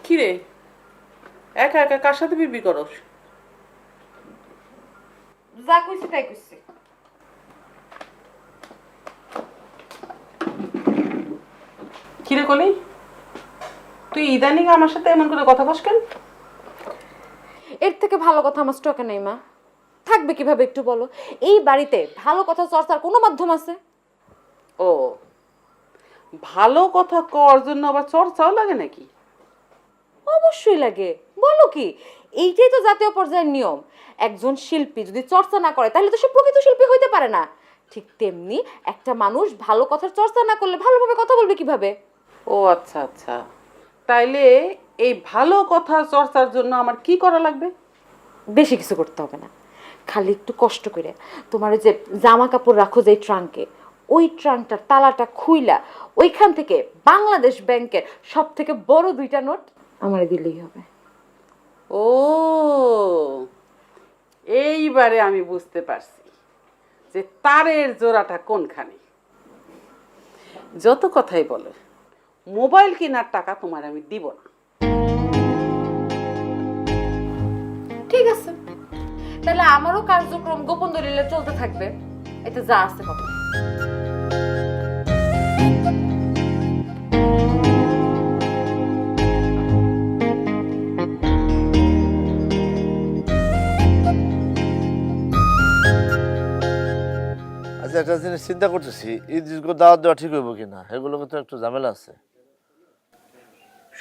কিরে, একা একা কার সাথে বিড়বিড় করস? যা কইছি তাই কইছি। কিরে কলি, তুই ইদানিং আমার সাথে এমন করে কথা কস কেন? এর থেকে ভালো কথা আমার স্টকে নেই মা। থাকবে কিভাবে একটু বলো? এই বাড়িতে ভালো কথা চর্চার কোনো মাধ্যম আছে? ও, ভালো কথা কর জন্য আবার চর্চাও লাগে নাকি? অবশ্যই লাগে। বলো কি, এইটাই তো জাতীয় পর্যায়ের নিয়ম। একজন শিল্পী যদি চর্চা না করে তাহলে তো সে প্রকৃত শিল্পী হইতে পারে না। ঠিক তেমনি একটা মানুষ ভালো কথার চর্চা না করলে ভালোভাবে কথা বলবে কিভাবে? ও আচ্ছা আচ্ছা, তাইলে এই ভালো কথা চর্চার জন্য আমার কি করা লাগবে? বেশি কিছু করতে হবে না, খালি একটু কষ্ট করে তোমার ওই যে জামা কাপড় রাখো যে ট্রাঙ্কে, ওই ট্রাঙ্কটার তালাটা খুইলা ওইখান থেকে বাংলাদেশ ব্যাংকের সব থেকে বড় 2টা নোট আমারে দিলেই হবে। ও, এইবারে আমি বুঝতে পারছি যে তারের জোড়াটা কোনখানে। যত কথাই বলে, মোবাইল কেনার টাকা তোমার আমি দিব না। ঠিক আছে, তাহলে আমারও কার্যক্রম গোপন দলিলে চলতে থাকবে, এতে যা আছে হবে। আচ্ছা, একটা জিনিস চিন্তা করতেছি, ইদ্রিসকে দাওয়াত দেওয়া ঠিক হইব কিনা, এগুলোকে তো একটু ঝামেলা আছে।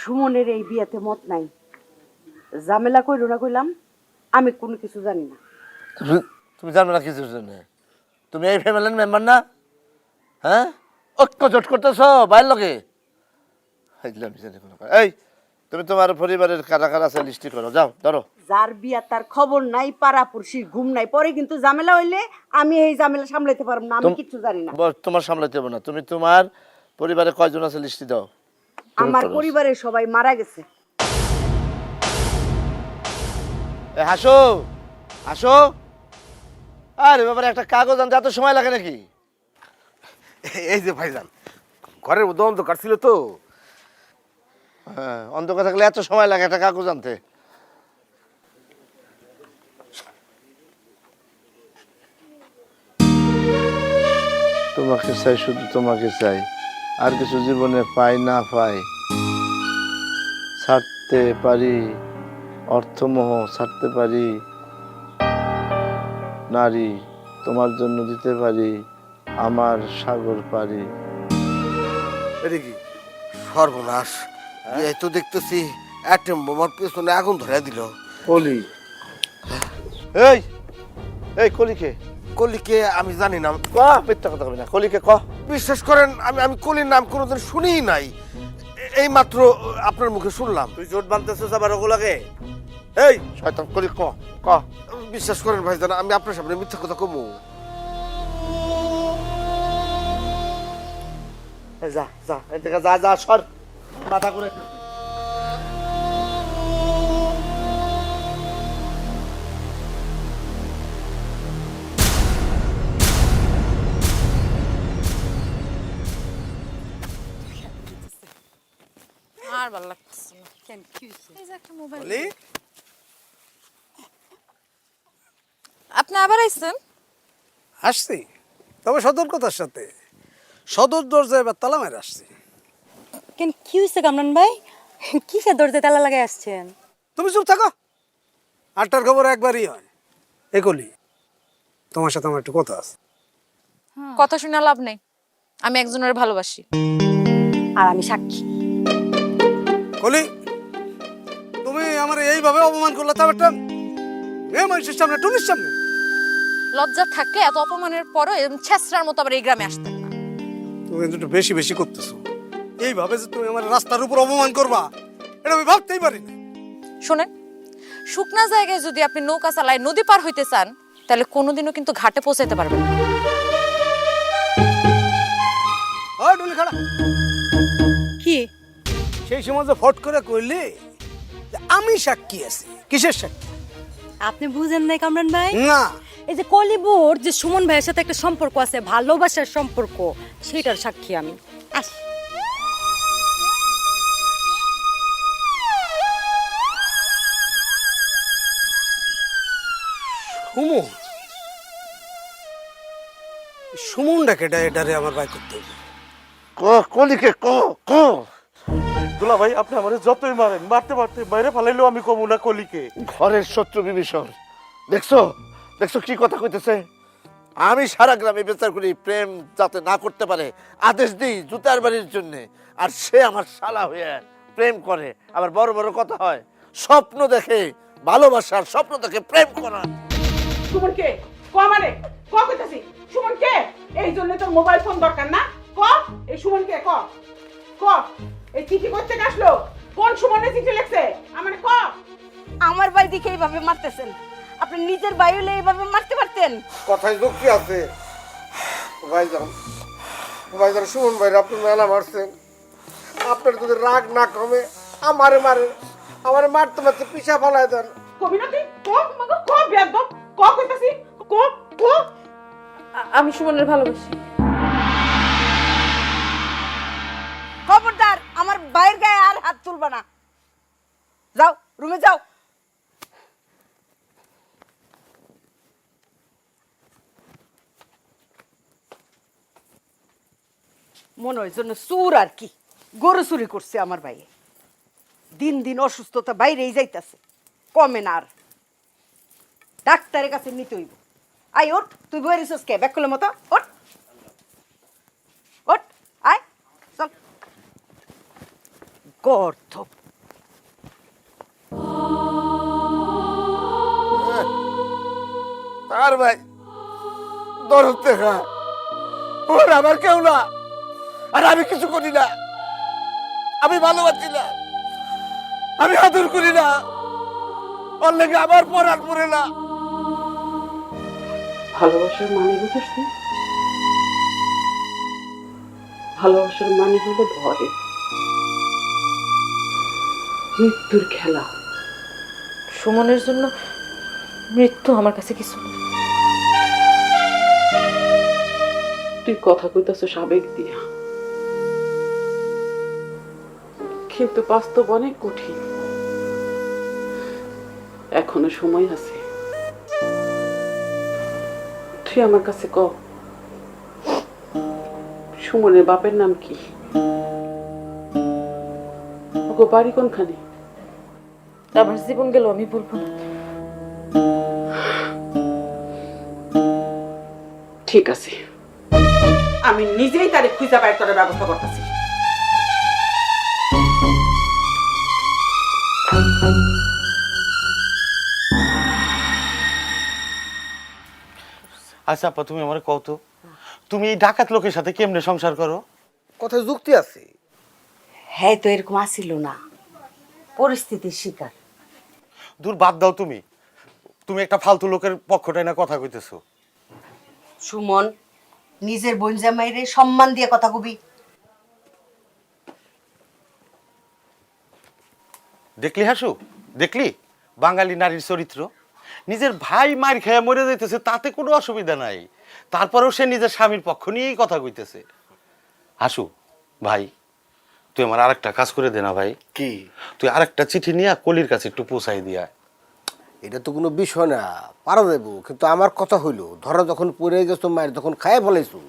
সুমনের এই বিয়েতে মত নাই। ঝামেলা কইরো না কইলাম, আমি কোনো কিছু জানি না। তুমি জানো না কিছুর জন্য? তুমি এই ফ্যামিলির মেম্বার না? হ্যাঁ, ঐক্য জোট করতেছ বাইর লোকে। এই, তুমি তোমার পরিবারের কারা কারা আছে লিস্টি করো, যাও ধরো। যার বিয়া তার খবর নাই, পাড়াপড়শির ঘুম নাই, পরে কিন্তু ঝামেলা হইলে আমি এই ঝামেলা সামলাইতে পারবো না, আমি কিছু জানি না। তোমার সামলাইতে হবে না, তুমি তোমার পরিবারে কয়জন আছে লিস্টি দাও। আমার পরিবারের সবাই মারা গেছে। হাসো হাসো, আরে ব্যাপারে একটা কাগজ আনতে এত সময় লাগে নাকি? এই যে ভাইজান, ঘরের মধ্যে অন্ধকার ছিল তো। হ্যাঁ, অন্ধকার থাকলে এত সময় লাগে একটা কাগজ আনতে? তোমাকে চাই, শুধু তোমাকে চাই, আর কিছু জীবনে পাই না পাই। ছাড়তে পারি অর্থমোহ, ছাড়তে পারি নারী, তোমার জন্য দিতে পারি আমার সাগর পারি। এটা কি সর্বনাশ! এই তো দেখতেছি অ্যাটম বোমার পেছনে আগুন ধরে দিল। কলি? এই এই কলিকে? কলিকে আমি জানি না। মিথ্যা কথা বলি না, কলিকে ক। বিশ্বাস করেন, আমি কলির নাম কোনোদিন শুনিই নাই, এই মাত্র আপনার মুখে শুনলাম। তুই জোট বাঁধতেছিস আবার ওগুলাকে? এই শয়তান, কলি ক ক। বিশ্বাস করেন ভাইজান, আমি আপনার সামনে মিথ্যা কথা কমু। যা যা এদিকে, যা যা, সর মাথা করে। আর ভালো লাগতেছে না। কেন কি হইছে? এই যে একটা মোবাইল। আপনি আবার আইছেন? আসছি, তবে সতর্কতার সাথে। সদর দরজায় এবার তালা মেরে আসছি। কেন কি হইছে কামরান ভাই? কিসের দরজায় তালা লাগাই আসছেন? তুমি চুপ থাকো, 8টার খবর একবারই হয়। এগুলি তোমার সাথে আমার একটু কথা আছে। কথা শুনে লাভ নেই, আমি একজনের ভালোবাসি। আর আমি সাক্ষী। কলি, তুমি আমার এইভাবে অপমান করলে, তবে একটা মেয়ে মানুষের সামনে, টুনির সামনে। লজ্জা থাকলে এত অপমানের পরও এরকম ছেঁচড়ার মতো আবার এই গ্রামে আসতেন না। তুমি কিন্তু একটু বেশি বেশি করতেছো। এইভাবে যে তুমি আমার রাস্তার উপর অপমান করবা, এটা আমি ভাবতেই পারি না। শোনেন, শুকনা জায়গায় যদি আপনি নৌকা চালায় নদী পার হইতে চান, তাহলে কোনোদিনও কিন্তু ঘাটে পৌঁছাইতে পারবেন না। ওই ডুলি খাড়া, কি? সেই সময় যে ফট করে কইলি যে আমি সাক্ষী আছি, কিসের সাক্ষী? আপনি বুঝেন নাই কামরান ভাই? না, এই যে কলিবুর যে সুমন ভাইয়ের সাথে একটা সম্পর্ক আছে, ভালোবাসার সম্পর্ক, সেটার সাক্ষী আমি। আসি। সুমন, সুমনটা কেটা, এটারে আমার বাই করতে হবে। কলিকে ক ক দুলা ভাই আপনি আমার যতই মারেন মারতে মারতে বাইরে ফালাইলেও আমি কমু না কলিকে। ঘরের শত্রু বিভীষণ, দেখছো দেখছো কি কথা কইতেছে? আমি সারা গ্রামে বিচার করি প্রেম যাতে না করতে পারে, আদেশ দিই জুতার বাড়ির জন্য, আর সে আমার শালা হয়ে প্রেম করে, আবার বড় বড় কথা হয়, স্বপ্ন দেখে ভালোবাসার, স্বপ্ন দেখে প্রেম করা। সুমন কে ক মানে ক কইতাছি সুমন কে? এই জন্য তোর মোবাইল ফোন দরকার না? ক এই সুমন কে ক ক এই চিঠি করতে আসলো? কোন সুমনে চিঠি লিখছে আমারে ক? আমার ভাই দিকে এইভাবে মারতেছেন, আপনি নিজের ভাই হলে এইভাবে মারতে পারতেন? কথায় যুক্তি আছে ভাইজান। ভাইজান সুমন ভাই আপনি মেলা মারছেন, আপনার যদি রাগ না কমে আমারে মারতে মারতে পিছা ফেলায় দেন। কবি না তুই ক মগো ক বেয়াদব ক কইতাছি ক ক। আমি সুমনের ভালোবাসি। খবরদার আমার ভাইয়ের গায়ে আর হাত তুলবা না। যাও রুমে যাও। মনে হয় জন্য চুর আর কি, গরু চুরি করছে আমার ভাই। দিন দিন অসুস্থতা বাইরেই যাইতাছে, কমে না আর। ডাক্তারের কাছে নিতে হইব। আই ওঠ, তুই বই রিসোর্স কে ব্যাকুলের মতো ওঠ ওঠ আয় চল। গর্ধ আর ভাই দরদ দেখা ওর আমার কেউ না, আর আমি কিছু করি না, আমি ভালোবাসি না, আমি আদর করি না, ওর লেগে আমার পরাণ পড়ে না। ভালোবাসার মানে বুঝিস তুই? ভালোবাসার মানে হলো ভয়, মৃত্যুর খেলা। সুমনের জন্য মৃত্যু আমার কাছে কিছু না। তুই কথা কইতাছিস আবেগ দিয়া, কিন্তু বাস্তব অনেক কঠিন। এখনো সময় আছে। তুই আমার কাছে ক সুমনের বাপের নাম কি? ওগো বাড়ি কোনখানে? আমার জীবন গেল আমি বলবো না। ঠিক আছে, আমি নিজেই তারে খুঁজে বাইর করার ব্যবস্থা করতেছি। আচ্ছা আপা তুমি আমার কত, তুমি এই ডাকাত লোকের সাথে কেমনে সংসার করো? কথায় যুক্তি আছে। হ্যাঁ তো এরকম আসিল না, পরিস্থিতির শিকার। দূর বাদ দাও, তুমি তুমি একটা ফালতু লোকের পক্ষটাই না কথা কইতেছো। সুমন, নিজের বোন জামাইরে সম্মান দিয়ে কথা কবি। দেখলি হাসু, দেখলি বাঙালি নারীর চরিত্র। নিজের ভাই মার খেয়ে মরে যাইতেছে, তাতে কোনো অসুবিধা নাই, তারপরেও সে নিজের স্বামীর পক্ষ নিয়েই কথা কইতেছে। হাসু ভাই, তুই আমার আরেকটা কাজ করে দে না ভাই। কি? তুই আরেকটা চিঠি নিয়ে কলির কাছে একটু পৌঁছাই দিয়া। এটা তো কোনো বিষয় না, পারা দেবো, কিন্তু আমার কথা হইলো ধরো যখন পড়ে গেছো, মায়ের যখন খায় ফেলাইছো,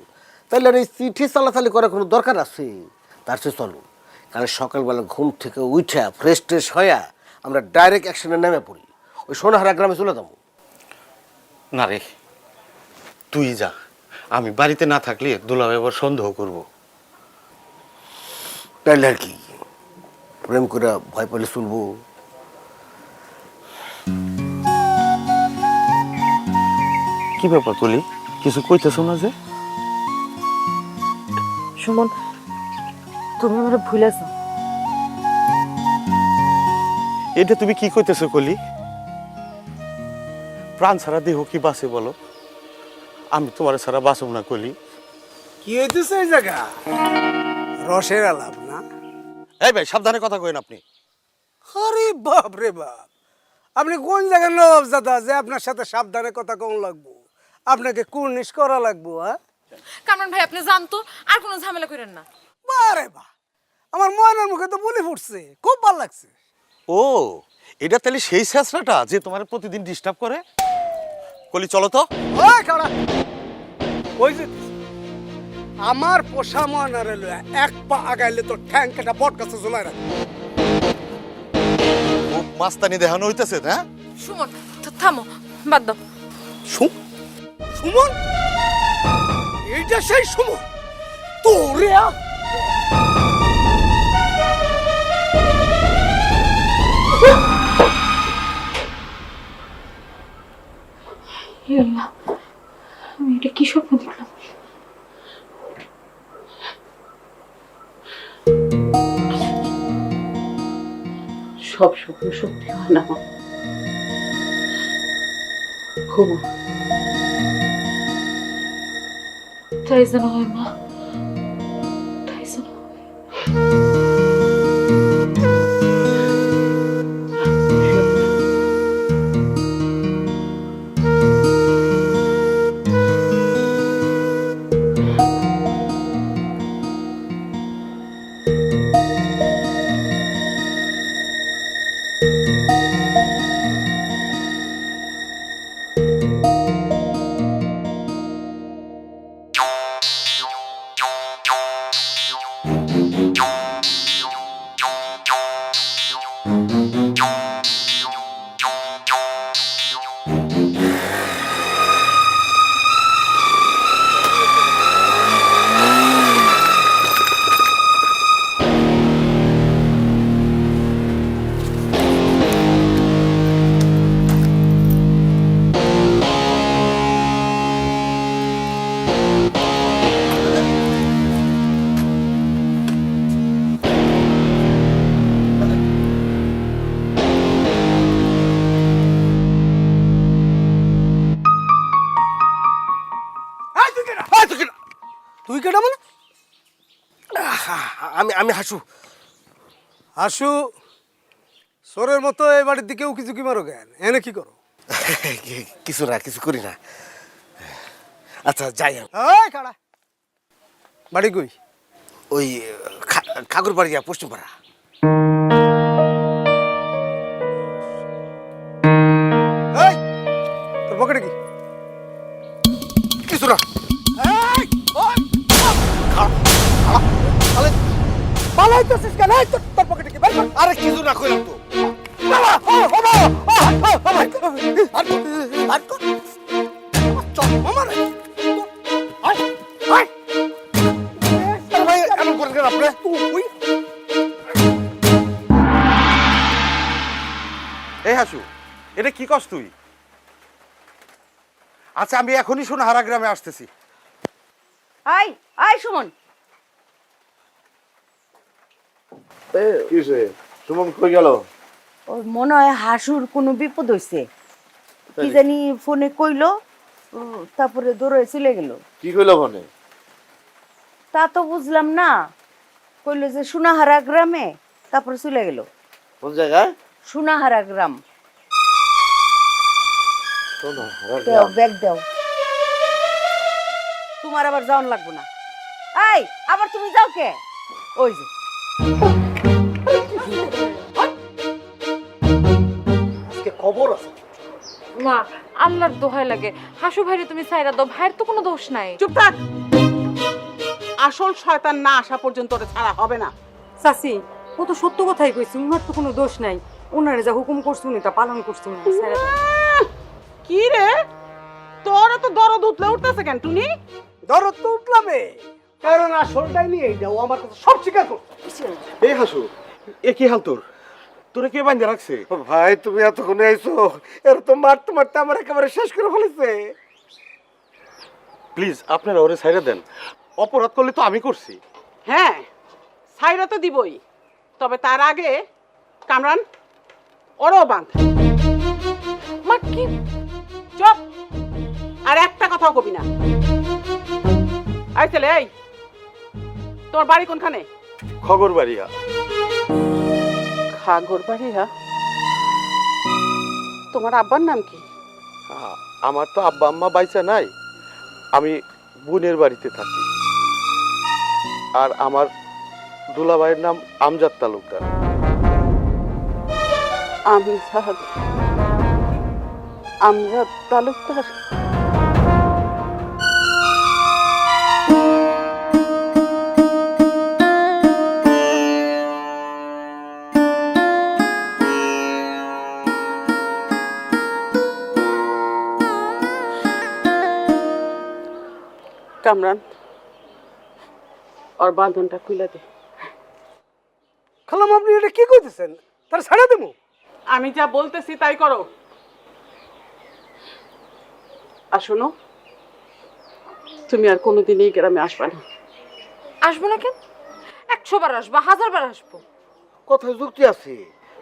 তাহলে আর এই চিঠি চালাচালি করার কোনো দরকার আছে? তার চেয়ে চলো কারণ সকালবেলা ঘুম থেকে উঠা ফ্রেশ ট্রেশ হইয়া আমরা ডাইরেক্ট অ্যাকশনে নেমে পড়ি, ওই সোনাহারা গ্রামে চলে যাবো। না রে, তুই যা, আমি বাড়িতে না থাকলে দুলাভাই আবার সন্দেহ করবো। তাইলে আর কি, প্রেম করে ভয় পেলে চলবো? কি ব্যাপার কলি, কিছু কইতেছো না যে? সুমন, তুমি আমার ভুলেছ। এটা তুমি কি কইতেছো কলি? প্রাণ ছাড়া দেহ কি বাঁচে বলো? আমি তোমার ছাড়া বাঁচব না কলি। কি হইতেছে এই জায়গা? রসের আলাপ না? এই ভাই সাবধানে কথা কইন আপনি। আরে বাপ রে বাপ, আপনি কোন জায়গার নবাব দাদা যে আপনার সাথে সাবধানে কথা কোন লাগবো? আপনাকে কুর্নিশ করা লাগবো? হ্যাঁ কামরান ভাই, আপনি জানতো, আর কোনো ঝামেলা করেন না। বারে বা, আমার ময়নার মুখে তো বলি ফুটছে, খুব ভালো লাগছে। ও, এটা তাহলে সেই ছেঁচড়াটা যে তোমার প্রতিদিন ডিস্টার্ব করে? কলি চলো তো। ওই খাড়া, ওই যে আমার পোষা ময়নারে লইয়া এক পা আগাইলে তো ঠ্যাং কাটা বট গাছে ঝোলাই রাখ। খুব মাস্তানি দেখানো হইতেছে না? সুমন থামো, বাদ দাও। সুমন, এইটা সেই সুমন তোরে আমি এটা কি স্বপ্ন দেখলাম? সব স্বপ্ন সত্যি হয় না মা। ঘুমো। তাই যেন হয় মা, তাই যেন হয়। তুই কেটা মানে? আমি আমি হাসু। হাসু, সোরের মতো এই বাড়ির দিকে উকি ঝুঁকি মারো কেন? এনে কি করো? কিছু না, কিছু করি না। আচ্ছা যাই আমি। এই কাড়া, বাড়ি কই? ওই খাগরবাড়িয়া পশ্চিমপাড়া। এই তোর পকেটে কি? কিছু না। এই, ওই, আলে পালাইতেছিস কেন? এই তোর পকেটে কি? বের কর। আরে কিছু না কইলাম তো। বাবা, ও বাবা, চল মামারে। আয়, আয়। ভাই এমন করেন কেন আপনি? তুই এই হাসু, এটা কি কস তুই? আচ্ছা আমি এখনই সোনাহারা গ্রামে আসতেছি। আয় আয় সুমন, কি হয়েছে? সুমন কই গেল? ওর মনে হয় হাসুর কোনো বিপদ হইছে, কি জানি ফোনে কইলো, তারপরে দৌড়ে চলে গেল। কি কইল ফোনে? তা তো বুঝলাম না, কইলো যে সোনাহারা গ্রামে, তারপরে চলে গেল। কোন জায়গায়? সোনাহারা গ্রাম। সোনাহারা দেও গ্রাম। ব্যাগ দেও, তোমার আবার যাওয়ান লাগবো না। আই আবার তুমি যাও কে? ওই যে আজকে খবর আছে। মা, আল্লাহর দোহাই লাগে, হাসু ভাইরে তুমি সাইরা দাও, ভাইয়ের তো কোনো দোষ নাই। চুপ থাক। আসল শয়তান না আসা পর্যন্ত ওটা ছাড়া হবে না। চাচি, ও তো সত্য কথাই কইছে, উনার তো কোনো দোষ নাই। ওনারে যা হুকুম করছে উনি তা পালন করছে। কি রে, তোরা তো দরদ উঠলে উঠতেছে কেন টুনি? দরদ তো উঠলামে, কারণ আসলটাই নিয়ে যাও, আমার কাছে সব স্বীকার করছে। এই হাসু, এ কি হাল তোর? তোরে কে বাঁধে রাখছে? ভাই তুমি এতক্ষণে আইছো, এর তো মারতে মারতে আমার একেবারে শেষ করে ফেলেছে। প্লিজ আপনারা ওরে ছাইরা দেন, অপরাধ করলে তো আমি করছি। হ্যাঁ, ছাইরা তো দিবই, তবে তার আগে কামরান ওরও বাঁধ। মা কি? চুপ, আর একটা কথাও কবি না। আই ছেলে, এই তোমার বাড়ি কোনখানে? খগরবাড়িয়া। খাগরবাড়িয়া? তোমার আব্বার নাম কি? আমার তো আব্বা আম্মা বাইচা নাই, আমি বোনের বাড়িতে থাকি। আর আমার দুলাভাইয়ের নাম আমজাদ তালুকদার। আমজাদ তালুকদার? কামরান ওর বাঁধনটা খুলে দে। খালাম আপনি এটা কি কইতেছেন? তার ছাড়া দেবো? আমি যা বলতেছি তাই করো। আর শোনো, তুমি আর কোনোদিন এই গ্রামে আসবে না। আসবো না কেন? 100 বার আসবো, 1000 বার আসবো। কথায় যুক্তি আছে,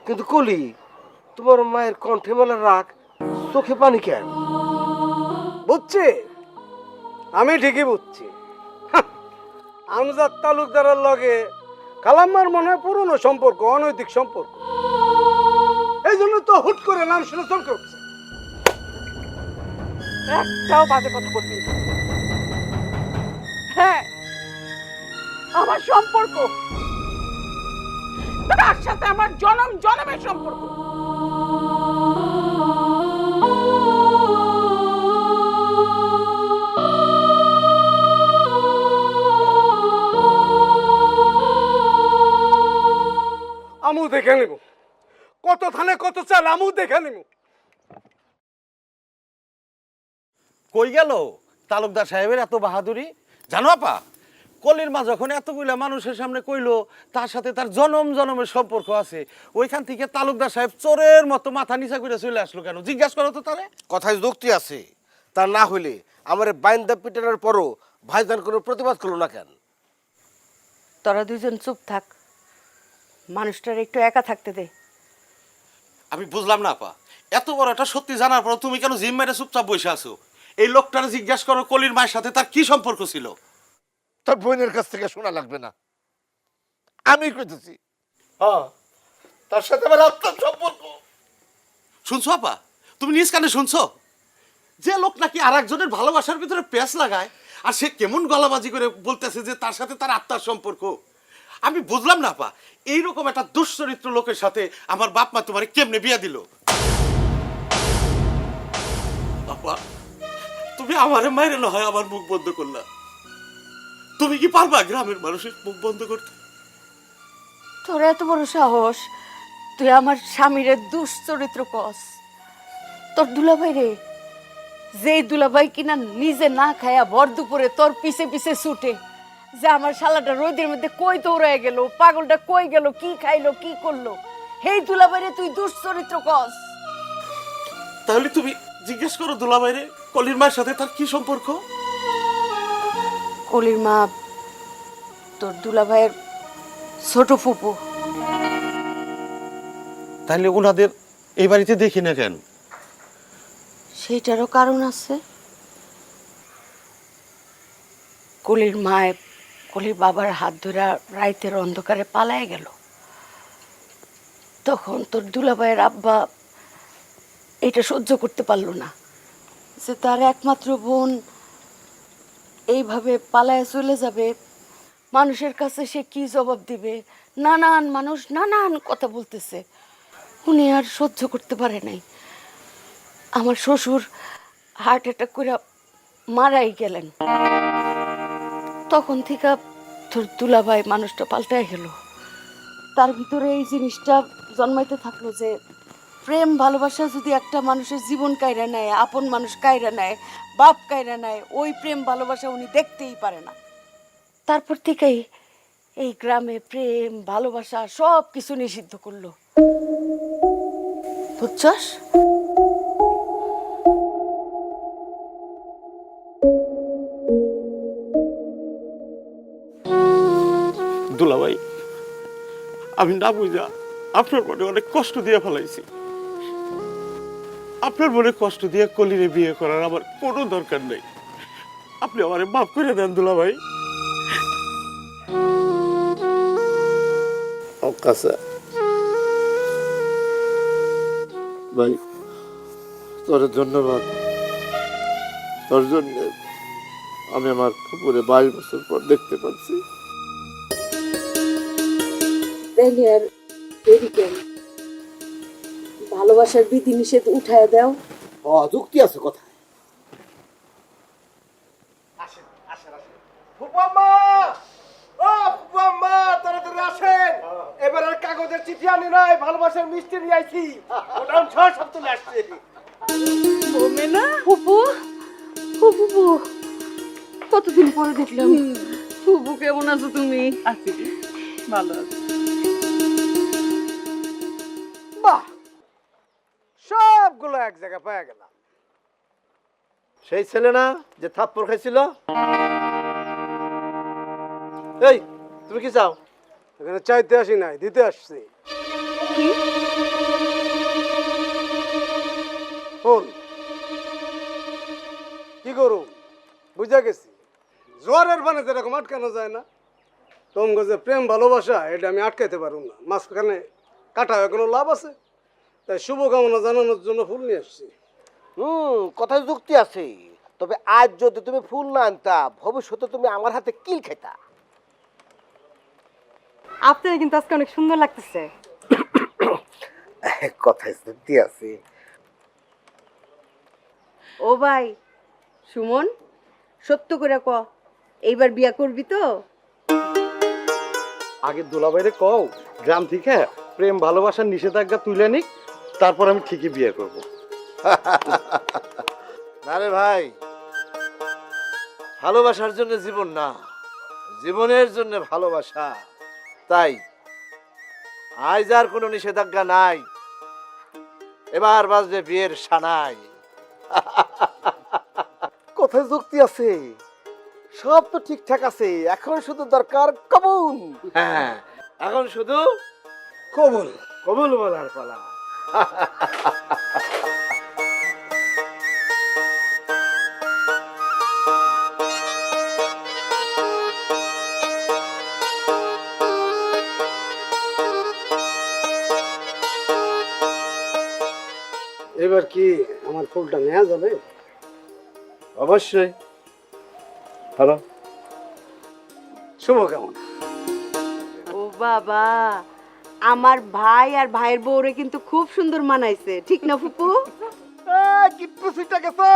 কিন্তু কলি তোমার মায়ের কণ্ঠে মেলার রাগ, চোখে পানি কেন? বুঝছি, আমি ঠিকই বুঝছি। হাহ, আমজাদ তালুকদারের লগে কালাম্মার মনে হয় পুরনো সম্পর্ক, অনৈতিক সম্পর্ক। এই জন্য তো হুট করে নাম শুনে চমকে উঠছে। একটাও বাজে কথা বলবি না। হ্যাঁ, আমার সম্পর্ক তার সাথে আমার জনম জনমের সম্পর্ক। আমু দেখে নিব, কত থানে কত চাল আমু দেখে নিব। কই গেল তালুকদার সাহেবের এত বাহাদুরি? জানো আপা, কলির মা যখন এতগুলা মানুষের সামনে কইলো তার সাথে তার জনম জনমের সম্পর্ক আছে, ওইখান থেকে তালুকদার সাহেব চোরের মতো মাথা নিচা করে চলে আসলো কেন? জিজ্ঞাসা করো তো তারে। কথায় যুক্তি আছে, তা না হইলে আমার বাইন্দা পিটানোর পরও ভাইজান কোনো প্রতিবাদ করলো না কেন? তোরা দুজন চুপ থাক, মানুষটার একটু একা থাকতে দে। আমি বুঝলাম না আপা, এত বড় একটা সত্যি জানার পর তুমি কেন জিম মেরে চুপচাপ বসে আছো? এই লোকটার জিজ্ঞাসা করো কলির মায়ের সাথে তার কি সম্পর্ক ছিল। তোর বোনের কাছ থেকে শোনা লাগবে না, আমি কইতেছি। হ্যাঁ, তার সাথে আমার আত্মার সম্পর্ক। শুনছো আপা, তুমি নিজ কানে শুনছো? যে লোক নাকি আর একজনের ভালোবাসার ভিতরে পেঁচ লাগায়, আর সে কেমন গলাবাজি করে বলতেছে যে তার সাথে তার আত্মার সম্পর্ক। আমি বুঝলাম না আপা, এইরকম একটা দুশ্চরিত্র লোকের সাথে আমার বাপ মা তোমার কেমনে বিয়া দিল? আপা, তুমি আমারে মাইরে না হয় আমার মুখ বন্ধ করলা, তুমি কি পারবা গ্রামের মানুষের মুখ বন্ধ করতে? তোর এত বড় সাহস, তুই আমার স্বামীর দুশ্চরিত্র কস? তোর দুলাভাই রে, যেই দুলাভাই কিনা নিজে না খায়া ভর দুপুরে তোর পিছে পিছে ছুটে, যে আমার শালাটা রোদের মধ্যে কই দৌড়ায় গেল, পাগলটা কই গেল, কি খাইলো কি করলো, সেই দুলাভাই রে তুই দুশ্চরিত্র কস? তাহলে তুমি জিজ্ঞেস করো দুলাভাইরে কলির মায়ের সাথে তার কি সম্পর্ক। কলির মা তোর দুলাভাইয়ের ছোট ফুপু। তাহলে ওনাদের এই বাড়িতে দেখি না কেন? সেইটারও কারণ আছে। কলির মায় কলির বাবার হাত ধরে রাইতের অন্ধকারে পালায় গেল। তখন তোর দুলাভাইয়ের আব্বা এটা সহ্য করতে পারলো না যে তার একমাত্র বোন এইভাবে পালায় চলে যাবে, মানুষের কাছে সে কি জবাব দিবে। নানান মানুষ নানান কথা বলতেছে, উনি আর সহ্য করতে পারে নাই। আমার শ্বশুর হার্ট অ্যাটাক করে মারাই গেলেন। তখন থেকে তোর দুলাভাই মানুষটা পাল্টায় গেল। তার ভিতরে এই জিনিসটা জন্মাইতে থাকলো যে প্রেম ভালোবাসা যদি একটা মানুষের জীবন কায়রা নেয়, আপন মানুষ কায়রা নেয়, বাপ কায়রা নেয়, ওই প্রেম ভালোবাসা উনি দেখতেই পারে না। তারপর থেকেই এই গ্রামে প্রেম ভালোবাসা সব কিছু নিষিদ্ধ করলো, বুঝছস? দুলাভাই, আমি না বুঝা আপনার মনে অনেক কষ্ট দিয়ে ফেলাইছি। আপনার মনে কষ্ট দিয়ে কলিরে বিয়ে করার আমার কোনো দরকার নেই। আপনি আমারে মাফ করে দেন দুলাভাই। ভাই, তোর ধন্যবাদ। তোর জন্য আমি আমার পুকুরে 22 বছর পর দেখতে পাচ্ছি। আর দেরি কেন? ভালোবাসার বিধি নিষেধ উঠায় দাও। যুক্তি আছে কথায়। ফুপাম্মা, ও ফুপাম্মা, তাড়াতাড়ি আসেন। এবার আর কাগজের চিঠি আনি নাই, ভালোবাসার মিষ্টি নিয়ে আইছি। ওটা 6 সপ্তাহ চলে আসছে। ফুপু, ফুপু, কতদিন পরে দেখলাম। ফুপু কেমন আছো তুমি? আছি ভালো আছি। বাহ, সবগুলো এক জায়গায় পাওয়া গেলাম। সেই ছেলে না যে থাপ্পড় খাইছিল? এই তুমি কি চাও? এখানে চাইতে আসি নাই, দিতে আসছি। ফুল কি করু বুঝা গেছি, জোয়ারের পানে যেরকম আটকানো যায় না, তোমাকে যে প্রেম ভালোবাসা এটা আমি আটকাইতে পারব না। মাঝখানে কাটা হয়ে কোনো লাভ আছে? তাই শুভকামনা জানানোর জন্য ফুল নিয়ে আসছি। কথায় যুক্তি আছে, তবে আজ যদি তুমি ফুল না আনতা, ভবিষ্যতে তুমি আমার হাতে কিল খাইতা। আপনার কিন্তু আজকে অনেক সুন্দর লাগতেছে। কথায় যুক্তি আছে। ও ভাই সুমন, সত্য করে ক, এইবার বিয়া করবি তো? আগে দুলাভাইরে কও গ্রাম থেকে প্রেম ভালোবাসার নিষেধাজ্ঞা তুলে নিক, তারপর আমি ঠিকই বিয়ে করব। না রে ভাই, ভালোবাসার জন্য জীবন না, জীবনের জন্য ভালোবাসা। তাই আজ আর কোনো নিষেধাজ্ঞা নাই, এবার বাজবে বিয়ের সানাই। কথায় যুক্তি আছে, সব তো ঠিকঠাক আছে, এখন শুধু দরকার কবুল। হ্যাঁ, এখন শুধু কবুল। কবুল বলার পালা। এবার কি আমার ফুলটা নেওয়া যাবে? অবশ্যই। হ্যালো, শুভকামনা। ও বাবা, আমার ভাই আর ভাইয়ের বউরে কিন্তু খুব সুন্দর মানাইছে, ঠিক না ফুপু? কি পুষিটা গেছে।